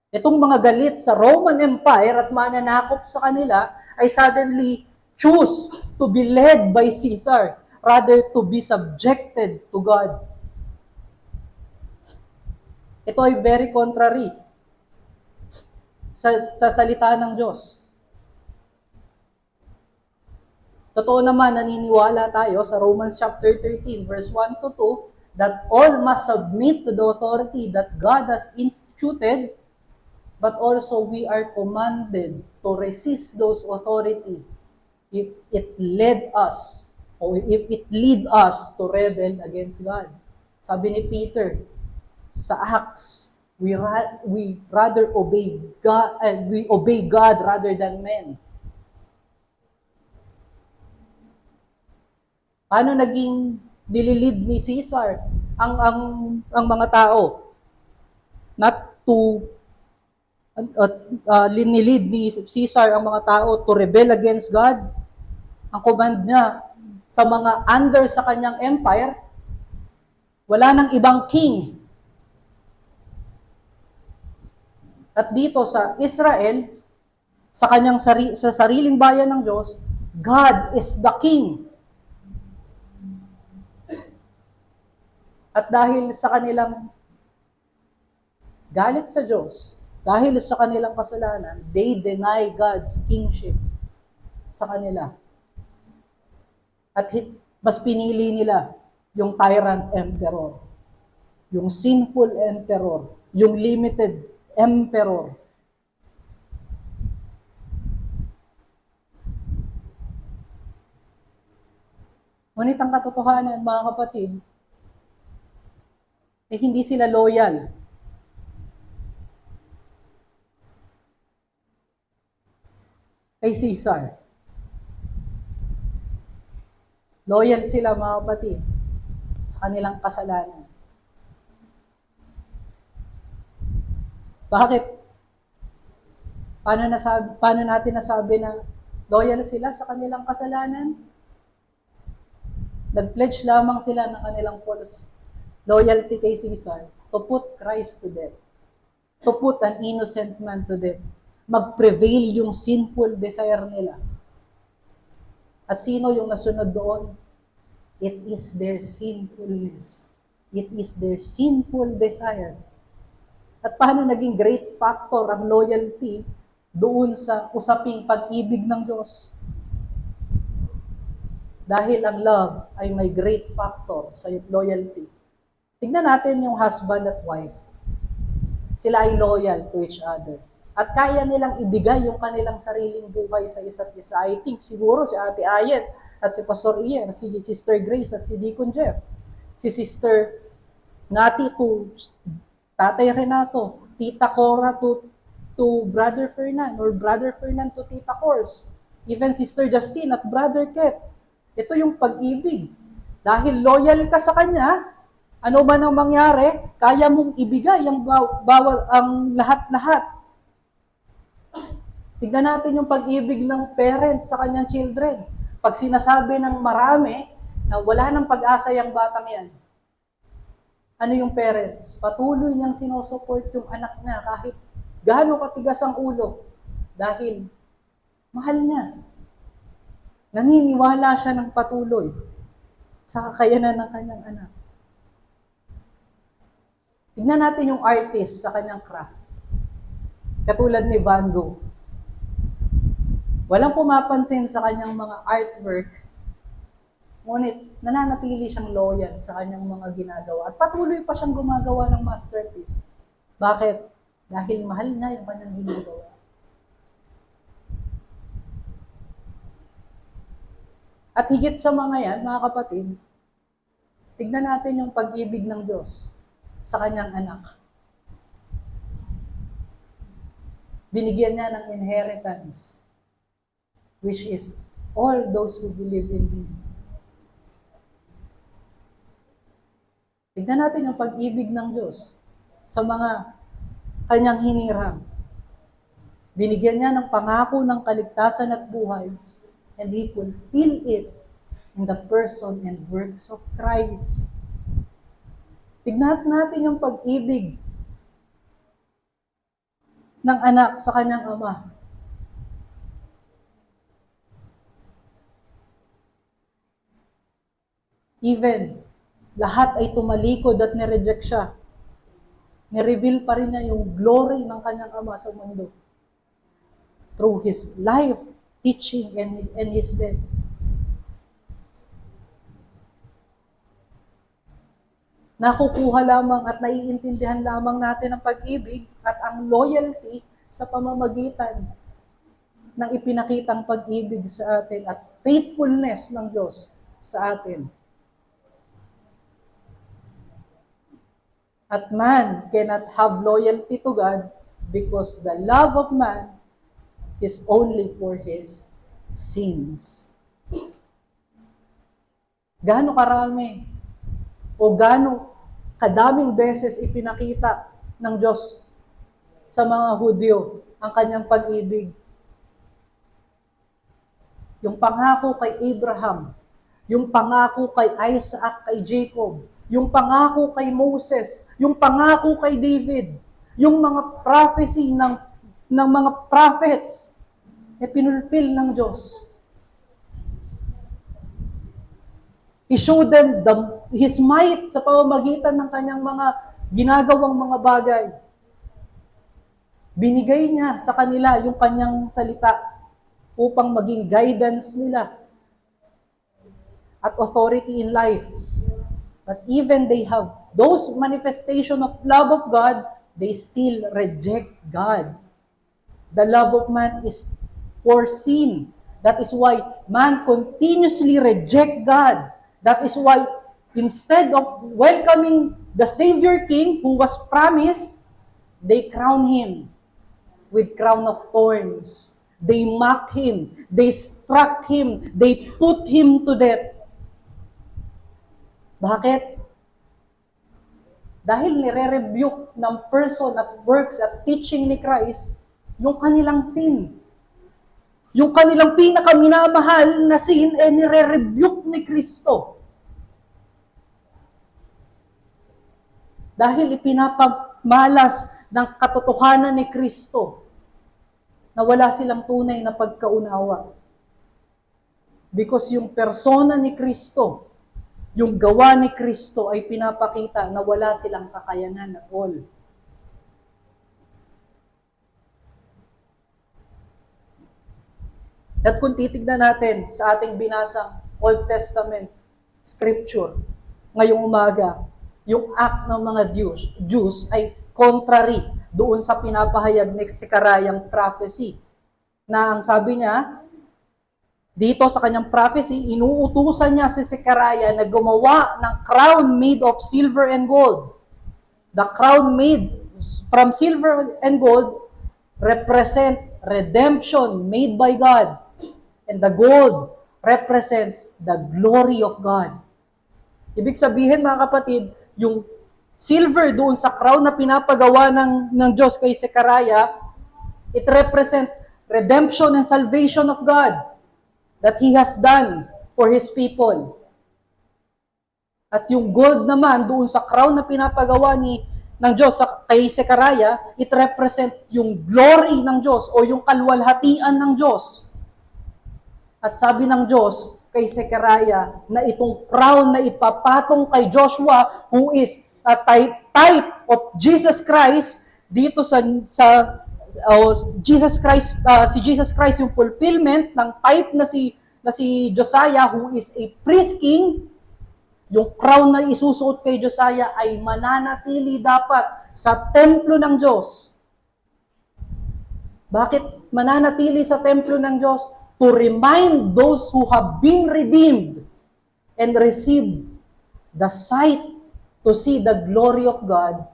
Itong mga galit sa Roman Empire at mananakop sa kanila ay suddenly choose to be led by Caesar rather to be subjected to God. Ito ay very contrary sa salita ng Diyos. Totoo naman, naniniwala tayo sa Romans chapter 13, verse 1 to 2, that all must submit to the authority that God has instituted, but also we are commanded to resist those authority if it lead us to rebel against God. Sabi ni Peter sa Acts, we rather obey God, we obey God rather than men. Paano naging nililid ni Caesar ang mga tao? Not to linilid ni Caesar ang mga tao to rebel against God. Ang command niya sa mga under sa kanyang empire, wala nang ibang king. At dito sa Israel, sa kanyang sa sariling bayan ng Diyos, God is the king. At dahil sa kanilang galit sa Diyos, dahil sa kanilang kasalanan, they deny God's kingship sa kanila. At mas pinili nila yung tyrant emperor, yung sinful emperor, yung limited emperor. Ngunit ang katotohanan, mga kapatid, hindi sila loyal kay Caesar. Loyal sila, mga kapatid, sa kanilang kasalanan. Bakit? Paano natin nasabi na loyal sila sa kanilang kasalanan? Nag-pledge lamang sila ng kanilang false loyalty kay Caesar to put Christ to death. To put an innocent man to death. Mag-prevail yung sinful desire nila. At sino yung nasunod doon? It is their sinfulness. It is their sinful desire. At paano naging great factor ang loyalty doon sa usaping pag-ibig ng Diyos? Dahil ang love ay may great factor sa loyalty. Tignan natin yung husband at wife. Sila ay loyal to each other. At kaya nilang ibigay yung kanilang sariling buhay sa isa't isa. I think siguro si Ate Ayet at si Pastor Ian, si Sister Grace at si Deacon Jeff, si Sister Nati to Tatay Renato, Tita Cora to Brother Fernan, or Brother Fernan to Tita Cors, even Sister Justine at Brother Ket. Ito yung pag-ibig. Dahil loyal ka sa kanya, ano man ang mangyari, kaya mong ibigay ang ang lahat-lahat. Tignan natin yung pag-ibig ng parents sa kanyang children. Pag sinasabi ng marami na wala nang pag-asa yung batang yan, ano yung parents? Patuloy niyang sinusupport yung anak niya kahit gaano katigas ang ulo. Dahil mahal niya. Naniniwala siya ng patuloy sa kakayanan ng kanyang anak. Tignan natin yung artist sa kanyang craft. Katulad ni Van Gogh. Walang pumapansin sa kanyang mga artwork, ngunit nananatili siyang loyal sa kanyang mga ginagawa at patuloy pa siyang gumagawa ng masterpiece. Bakit? Dahil mahal niya yung kanyang ginagawa. At higit sa mga yan, mga kapatid, tignan natin yung pag-ibig ng Diyos sa kanyang anak. Binigyan niya ng inheritance, which is all those who believe in Him. Tignan natin yung pag-ibig ng Diyos sa mga kanyang hinirang. Binigyan niya ng pangako ng kaligtasan at buhay, and He fulfilled it in the person and works of Christ. Tignan natin yung pag-ibig ng anak sa kanyang ama. Even, lahat ay tumalikod at nireject siya. Nireveal pa rin niya yung glory ng kanyang ama sa mundo. Through His life, teaching, and His death. Nakukuha lamang at naiintindihan lamang natin ang pag-ibig at ang loyalty sa pamamagitan ng ipinakitang pag-ibig sa atin at faithfulness ng Diyos sa atin. At man cannot have loyalty to God because the love of man is only for his sins. Gaano karami o gaano kadaming beses ipinakita ng Diyos sa mga Hudyo ang kanyang pag-ibig. Yung pangako kay Abraham, yung pangako kay Isaac, kay Jacob, yung pangako kay Moses, yung pangako kay David, yung mga prophecy ng mga prophets, pinulfill ng Diyos. He showed them His might sa pamamagitan ng kanyang mga ginagawang mga bagay. Binigay niya sa kanila yung kanyang salita upang maging guidance nila at authority in life. But even they have those manifestation of love of God, they still reject God. The love of man is foreseen. That is why man continuously reject God. That is why instead of welcoming the Savior King who was promised, they crown Him with crown of thorns. They mocked Him. They struck Him. They put Him to death. Bakit? Dahil nire-rebuke ng person at works at teaching ni Christ yung kanilang sin. Yung kanilang pinakaminamahal na sin, nire-rebuke ni Kristo. Dahil ipinapamalas ng katotohanan ni Kristo na wala silang tunay na pagkaunawa. Because yung persona ni Kristo, yung gawa ni Kristo ay pinapakita na wala silang kakayanan at all. At kung titignan natin sa ating binasang Old Testament scripture ngayong umaga, yung act ng mga Jews ay contrary doon sa pinapahayag ni Zekarayang prophecy. Na ang sabi niya, dito sa kanyang prophecy, inuutusan niya si Zekaraya na gumawa ng crown made of silver and gold. The crown made from silver and gold represent redemption made by God. And the gold represents the glory of God. Ibig sabihin, mga kapatid, yung silver doon sa crown na pinapagawa ng Diyos kay Zekaraya, it represent redemption and salvation of God that He has done for His people. At yung gold naman doon sa crown na pinapagawa ng Diyos kay Zekaraya, it represent yung glory ng Diyos o yung kalwalhatian ng Diyos. At sabi ng Diyos kay Zekaraya na itong crown na ipapatong kay Joshua, who is a type of Jesus Christ, dito Jesus Christ, si Jesus Christ yung fulfillment ng type na si Josiah, who is a priest king. Yung crown na isusuot kay Josiah ay mananatili dapat sa templo ng Diyos. Bakit mananatili sa templo ng Diyos? To remind those who have been redeemed and received the sight to see the glory of God,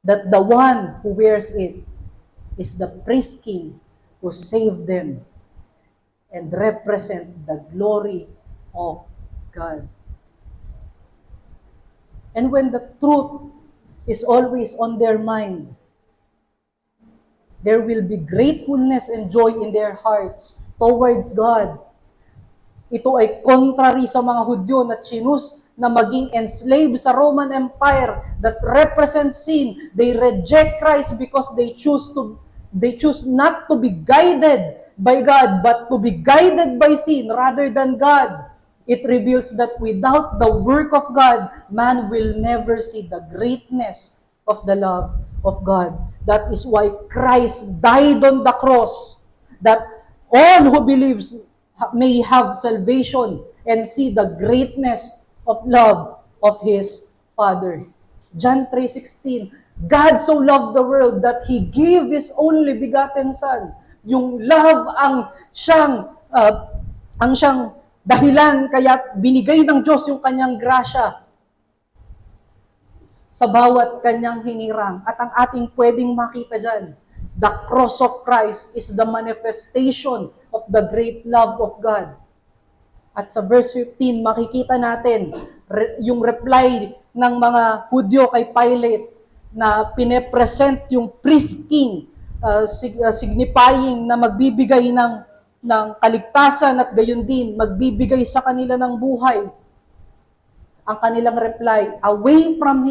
that the one who wears it is the priest king who saved them and represent the glory of God. And when the truth is always on their mind, there will be gratefulness and joy in their hearts towards God. Ito ay contrary sa mga Hudyo na chinus na maging enslaved sa Roman Empire that represents sin. They reject Christ because they choose not to be guided by God, but to be guided by sin rather than God. It reveals that without the work of God, man will never see the greatness of the love of God. That is why Christ died on the cross, that all who believes may have salvation and see the greatness of love of His Father. John 3:16, God so loved the world that He gave His only begotten Son. Yung love ang siyang dahilan kaya binigay ng Diyos yung kanyang grasya sa bawat kanyang hinirang. At ang ating pwedeng makita dyan, the cross of Christ is the manifestation of the great love of God. At sa verse 15, makikita natin yung reply ng mga Hudyo kay Pilate na pinepresent yung priest king, signifying na magbibigay ng kaligtasan at gayon din, magbibigay sa kanila ng buhay. Ang kanilang reply, away from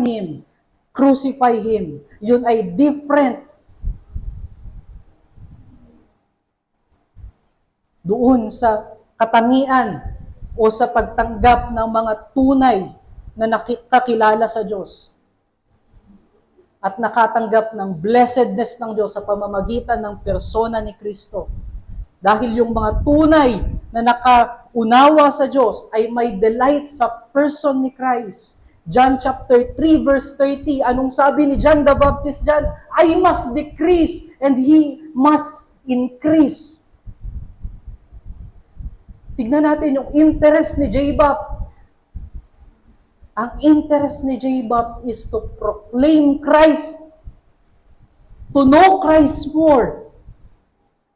Him, crucify Him. Yun ay different doon sa katangian o sa pagtanggap ng mga tunay na nakakilala sa Diyos at nakatanggap ng blessedness ng Diyos sa pamamagitan ng persona ni Kristo. Dahil yung mga tunay na nakaunawa sa Diyos ay may delight sa person ni Christ. John chapter 3 verse 30, anong sabi ni John the Baptist dyan? I must decrease and He must increase. Tignan natin yung interest ni J-Bap. Ang interest ni J-Bap is to proclaim Christ, to know Christ more.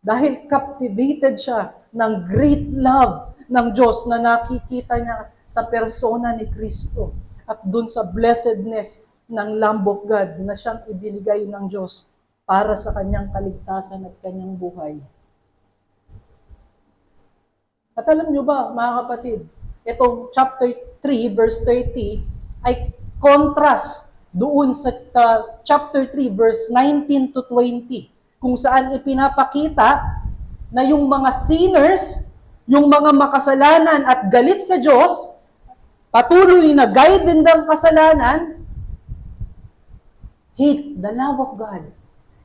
Dahil captivated siya ng great love ng Diyos na nakikita niya sa persona ni Kristo at dun sa blessedness ng Lamb of God na siyang ibinigay ng Diyos para sa kanyang kaligtasan at kanyang buhay. At alam nyo ba, mga kapatid, itong chapter 3, verse 30, ay contrast doon sa chapter 3, verse 19 to 20, kung saan ipinapakita na yung mga sinners, yung mga makasalanan at galit sa Diyos, patuloy na guided ng kasalanan, hate the love of God,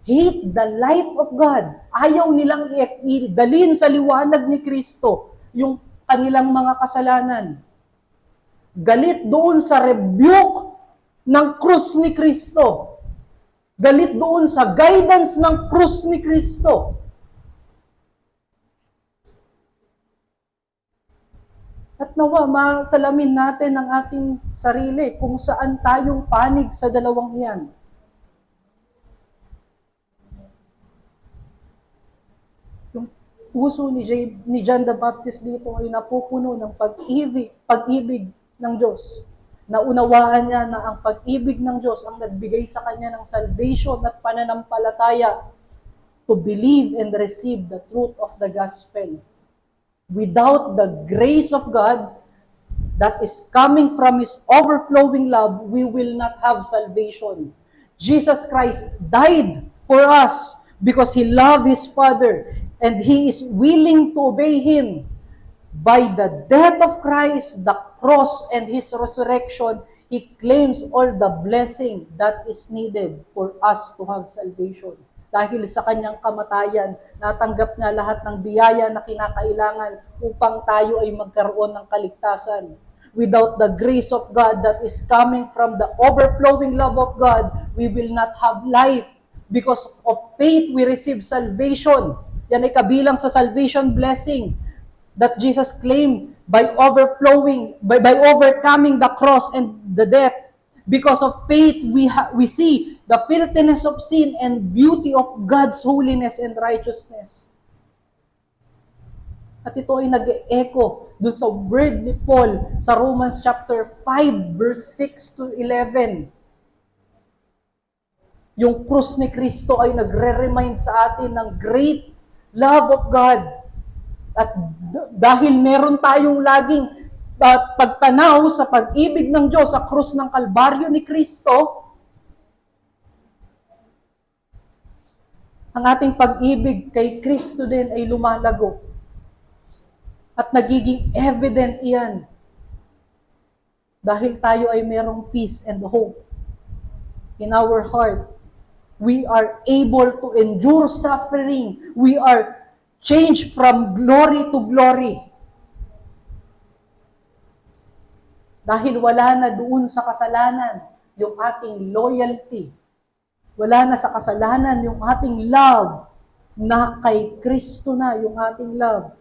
hate the light of God. Ayaw nilang idalhin sa liwanag ni Kristo yung kanilang mga kasalanan. Galit doon sa rebuke ng krus ni Kristo. Galit doon sa guidance ng krus ni Kristo. At nawa, masalamin natin ang ating sarili kung saan tayong panig sa dalawang yan. Yung puso ni John the Baptist dito ay napupuno ng pag-ibig ng Diyos. Naunawaan niya na ang pag-ibig ng Diyos ang nagbigay sa kanya ng salvation at pananampalataya to believe and receive the truth of the gospel. Without the grace of God that is coming from His overflowing love, we will not have salvation. Jesus Christ died for us because He loved His Father and He is willing to obey Him. By the death of Christ, the cross, and His resurrection, He claims all the blessing that is needed for us to have salvation. Dahil sa kanyang kamatayan, natanggap niya lahat ng biyaya na kinakailangan upang tayo ay magkaroon ng kaligtasan. Without the grace of God that is coming from the overflowing love of God, we will not have life. Because of faith, we receive salvation. Yan ay kabilang sa salvation blessing that Jesus claimed by overcoming the cross and the death. Because of faith, we see the filthiness of sin and beauty of God's holiness and righteousness. At ito ay nag-echo dun sa word ni Paul sa Romans chapter 5, verse 6 to 11. Yung krus ni Kristo ay nagre-remind sa atin ng great love of God. At dahil meron tayong laging pagtanaw sa pag-ibig ng Diyos sa krus ng Kalbaryo ni Kristo, ang ating pag-ibig kay Kristo din ay lumalago. At nagiging evident iyan dahil tayo ay merong peace and hope in our heart. We are able to endure suffering. We are changed from glory to glory. Dahil wala na doon sa kasalanan yung ating loyalty. Wala na sa kasalanan yung ating love. Na kay Kristo na yung ating love.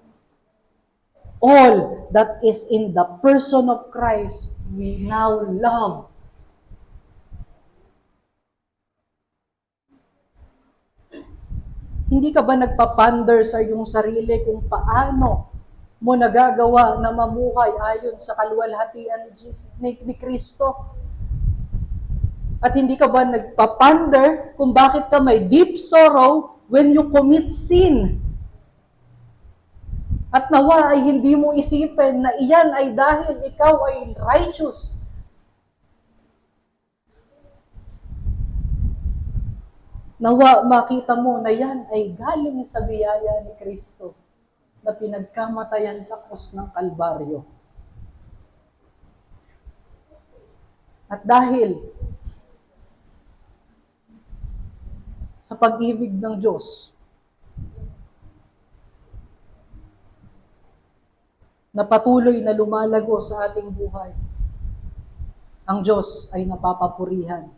All that is in the person of Christ, we now love. Hindi ka ba nagpapander sa iyong sarili kung paano mo nagagawa na mamuhay ayon sa kaluwalhatian ni Kristo? At hindi ka ba nagpapander kung bakit ka may deep sorrow when you commit sin? At nawa ay hindi mo isipin na iyan ay dahil ikaw ay righteous. Nawa makita mo na yan ay galing sa biyaya ni Kristo na pinagkamatayan sa krus ng Kalbaryo. At dahil sa pag-ibig ng Diyos, na patuloy na lumalago sa ating buhay, ang Diyos ay napapapurihan.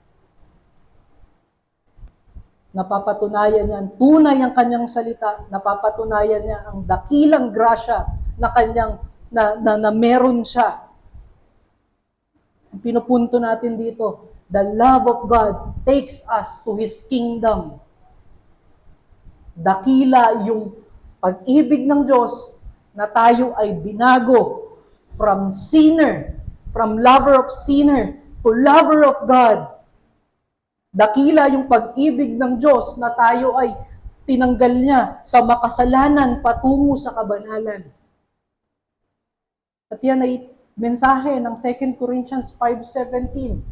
Napapatunayan niya, tunay ang kanyang salita, napapatunayan niya ang dakilang grasya na kanyang, na meron siya. Ang pinupunto natin dito, the love of God takes us to His kingdom. Dakila yung pag-ibig ng Diyos na tayo ay binago from sinner, from lover of sinner to lover of God. Dakila yung pag-ibig ng Diyos na tayo ay tinanggal niya sa makasalanan patungo sa kabanalan. At yan ay mensahe ng 2 Corinthians 5:17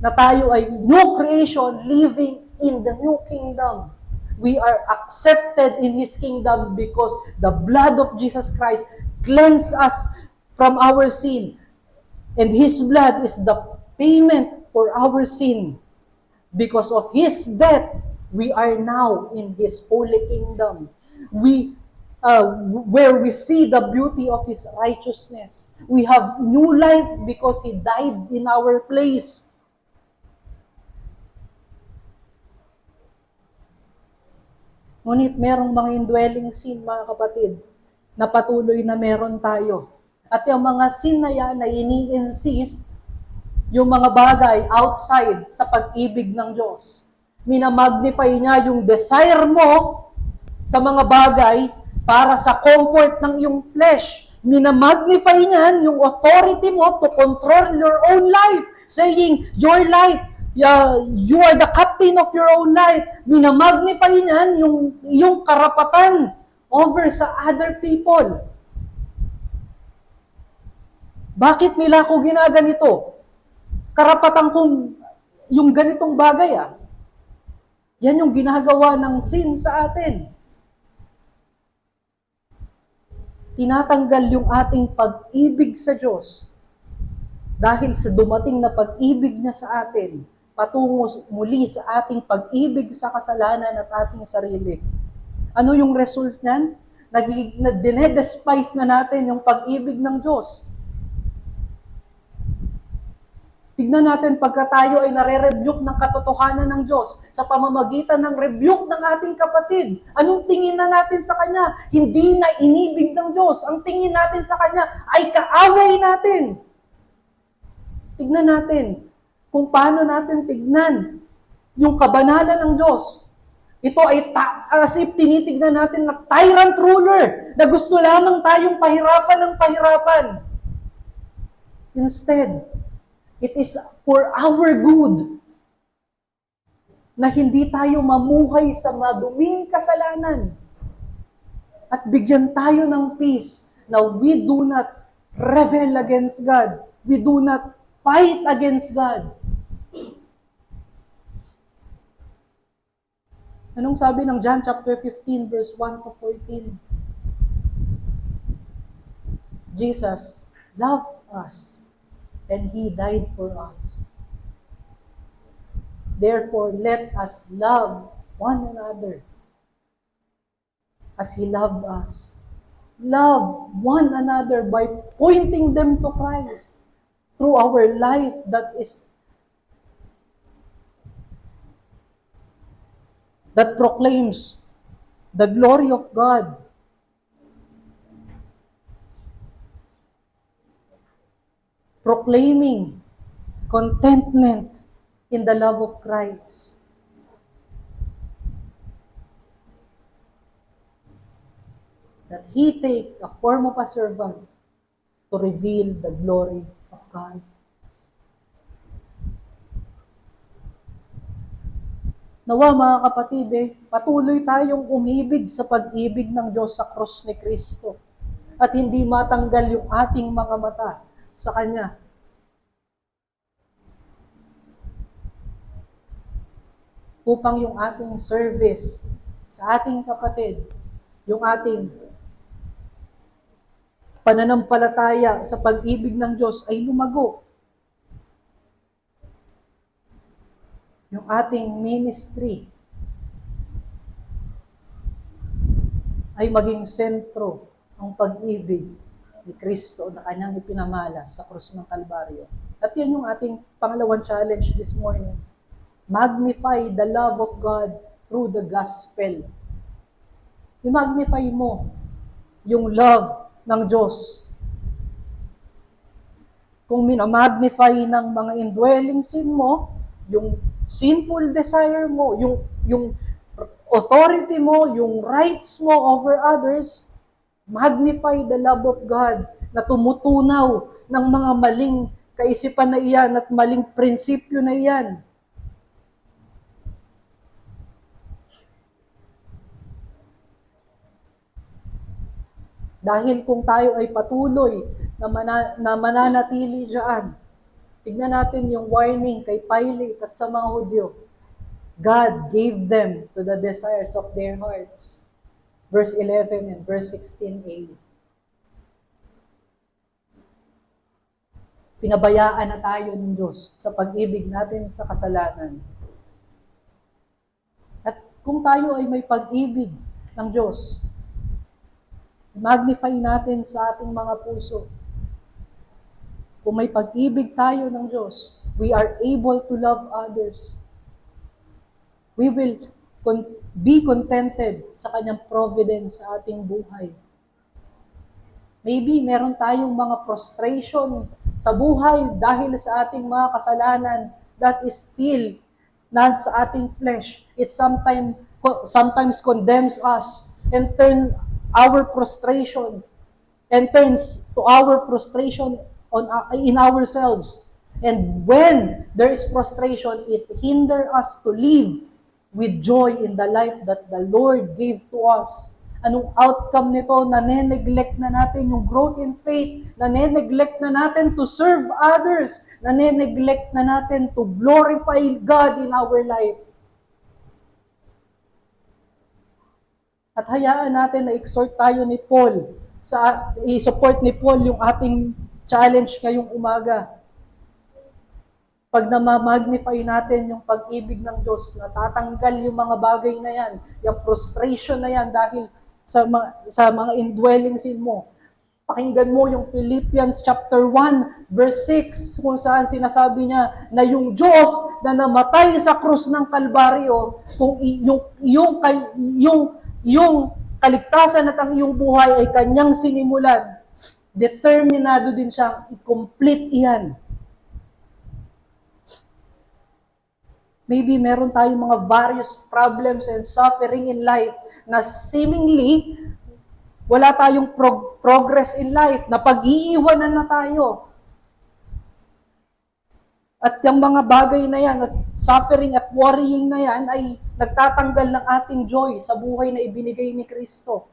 na tayo ay new creation living in the new kingdom. We are accepted in His kingdom because the blood of Jesus Christ cleanses us from our sin. And His blood is the payment for our sin. Because of His death, we are now in His holy kingdom. Where we see the beauty of His righteousness. We have new life because He died in our place. Ngunit merong mga indwelling sin, mga kapatid, na patuloy na meron tayo. At yung mga sin na yan ay ini-insist yung mga bagay outside sa pag-ibig ng Diyos. Minamagnify niya yung desire mo sa mga bagay para sa comfort ng iyong flesh. Minamagnify niyan yung authority mo to control your own life, saying, your life, you are the captain of your own life. Minamagnify niyan yung karapatan over sa other people. Bakit nila ako ginaganito? Karapatan kong yung ganitong bagay Yan yung ginagawa ng sin sa atin. Tinatanggal yung ating pag-ibig sa Diyos dahil sa dumating na pag-ibig niya sa atin patungo muli sa ating pag-ibig sa kasalanan at ating sarili. Ano yung result niyan? Dinedespise na natin yung pag-ibig ng Diyos. Tignan natin pagka tayo ay nare-rebuke ng katotohanan ng Diyos sa pamamagitan ng rebuke ng ating kapatid. Anong tingin na natin sa Kanya? Hindi na inibig ng Diyos. Ang tingin natin sa Kanya ay kaaway natin. Tignan natin kung paano natin tignan yung kabanalan ng Diyos. Ito ay as if tinitignan natin na tyrant ruler na gusto lamang tayong pahirapan ng pahirapan. Instead, it is for our good na hindi tayo mamuhay sa maduming kasalanan at bigyan tayo ng peace na we do not rebel against God. We do not fight against God. Anong sabi ng John chapter 15 verse 1 to 14? Jesus loved us and He died for us. Therefore, let us love one another as He loved us. Love one another by pointing them to Christ through our life that proclaims the glory of God. Proclaiming contentment in the love of Christ. That He take a form of a servant to reveal the glory of God. Nawa mga kapatid, patuloy tayong umibig sa pag-ibig ng Diyos sa krus ni Kristo at hindi matanggal yung ating mga mata sa Kanya. Upang yung ating service sa ating kapatid, yung ating pananampalataya sa pag-ibig ng Diyos ay lumago. Yung ating ministry ay maging sentro ang pag-ibig ni Kristo na Kanyang ipinamala sa krus ng Kalbaryo. At yan yung ating pangalawang challenge this morning. Magnify the love of God through the gospel. I-magnify mo yung love ng Diyos. Kung minamagnify ng mga indwelling sin mo, yung sinful desire mo, yung authority mo, yung rights mo over others, magnify the love of God na tumutunaw ng mga maling kaisipan na iyan at maling prinsipyo na iyan. Dahil kung tayo ay patuloy na mananatili diyan, tignan natin yung warning kay Pilate at sa mga Hudyo. God gave them to the desires of their hearts. Verse 11 and verse 16a. Pinabayaan na tayo ng Diyos sa pag-ibig natin sa kasalanan. At kung tayo ay may pag-ibig ng Diyos, magnify natin sa ating mga puso. Kung may pag-ibig tayo ng Diyos, we are able to love others. We will be contented sa kanyang providence sa ating buhay. Maybe meron tayong mga frustration sa buhay dahil sa ating mga kasalanan that is still not sa ating flesh. It sometimes condemns us and turns our frustration and turns to our frustration in ourselves. And when there is frustration, it hinders us to live with joy in the life that the Lord gave to us. Anong outcome nito? Nane-neglect na natin yung growth in faith. Nane-neglect na natin to serve others. Nane-neglect na natin to glorify God in our life. At hayaan natin na exhort tayo ni Paul, i-support ni Paul yung ating challenge ngayong umaga. Pag namamagnify natin yung pag-ibig ng Diyos, natatanggal yung mga bagay na yan, yung frustration na yan dahil sa mga indwelling sin mo. Pakinggan mo yung Philippians chapter 1, verse 6, kung saan sinasabi niya na yung Diyos na namatay sa krus ng Kalbaryo, kung yung kaligtasan at ang iyong buhay ay kanyang sinimulan, determinado din siyang i-complete iyan. Maybe meron tayong mga various problems and suffering in life na seemingly wala tayong progress in life, na pag-iiwanan na tayo. At yung mga bagay na yan, at suffering at worrying na yan, ay nagtatanggal ng ating joy sa buhay na ibinigay ni Kristo.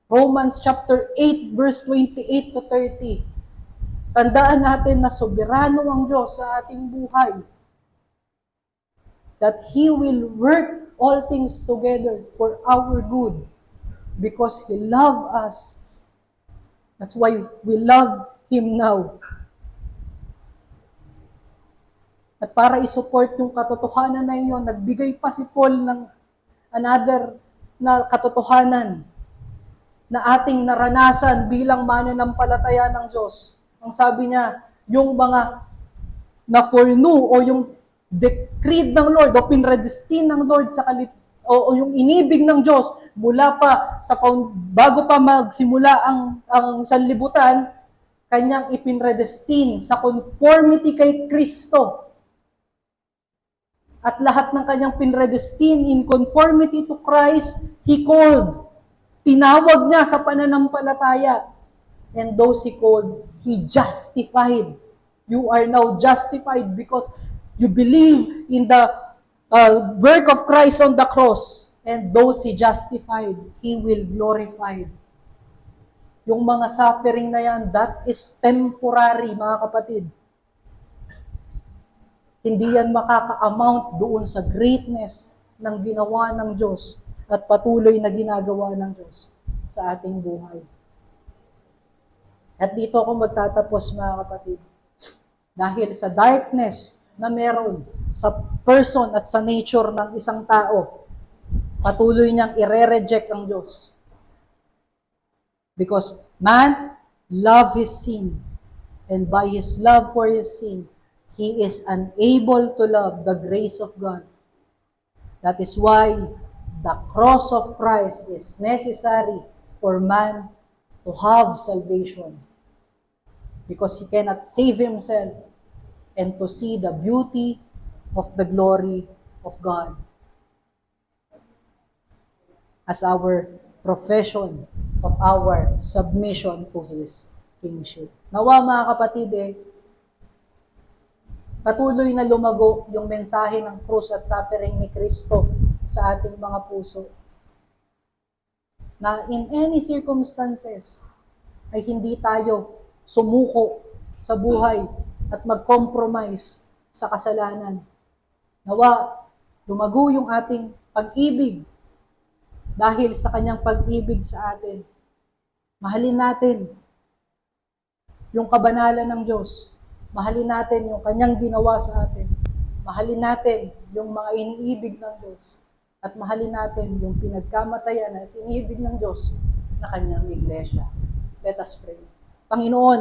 Romans chapter 8, verse 28 to 30. Tandaan natin na soberano ang Diyos sa ating buhay. That He will work all things together for our good. Because He loved us. That's why we love Him now. At para isupport yung katotohanan na iyon, nagbigay pa si Paul ng another na katotohanan na ating naranasan bilang mananampalataya ng Diyos. Ang sabi niya, yung mga na-foreknew o yung decreed ng Lord o pinredestine ng Lord sa o yung inibig ng Diyos mula pa bago pa magsimula ang sanlibutan, kanyang ipinredestine sa conformity kay Kristo. At lahat ng kanyang pinredestine in conformity to Christ, He called. Tinawag niya sa pananampalataya. And those He called, He justified. You are now justified because you believe in the work of Christ on the cross. And those He justified, He will glorify. Yung mga suffering na yan, that is temporary, mga kapatid. Hindi yan makaka-amount doon sa greatness ng ginawa ng Diyos at patuloy na ginagawa ng Diyos sa ating buhay. At dito ako magtatapos, mga kapatid. Dahil sa darkness na meron sa person at sa nature ng isang tao, patuloy niyang ire-reject ang Diyos. Because man love his sin, and by his love for his sin, he is unable to love the grace of God. That is why the cross of Christ is necessary for man to have salvation. Because he cannot save himself and to see the beauty of the glory of God. as our profession of our submission to His kingship. Nawa mga kapatid, patuloy na lumago yung mensahe ng krus at suffering ni Kristo sa ating mga puso. Na in any circumstances, ay hindi tayo sumuko sa buhay at mag-compromise sa kasalanan. Nawa, lumago yung ating pag-ibig dahil sa kanyang pag-ibig sa atin. Mahalin natin yung kabanalan ng Diyos. Mahalin natin yung kanyang ginawa sa atin. Mahalin natin yung mga iniibig ng Diyos. At mahalin natin yung pinagkamatayan at iniibig ng Diyos na kanyang iglesia. Let us pray. Panginoon,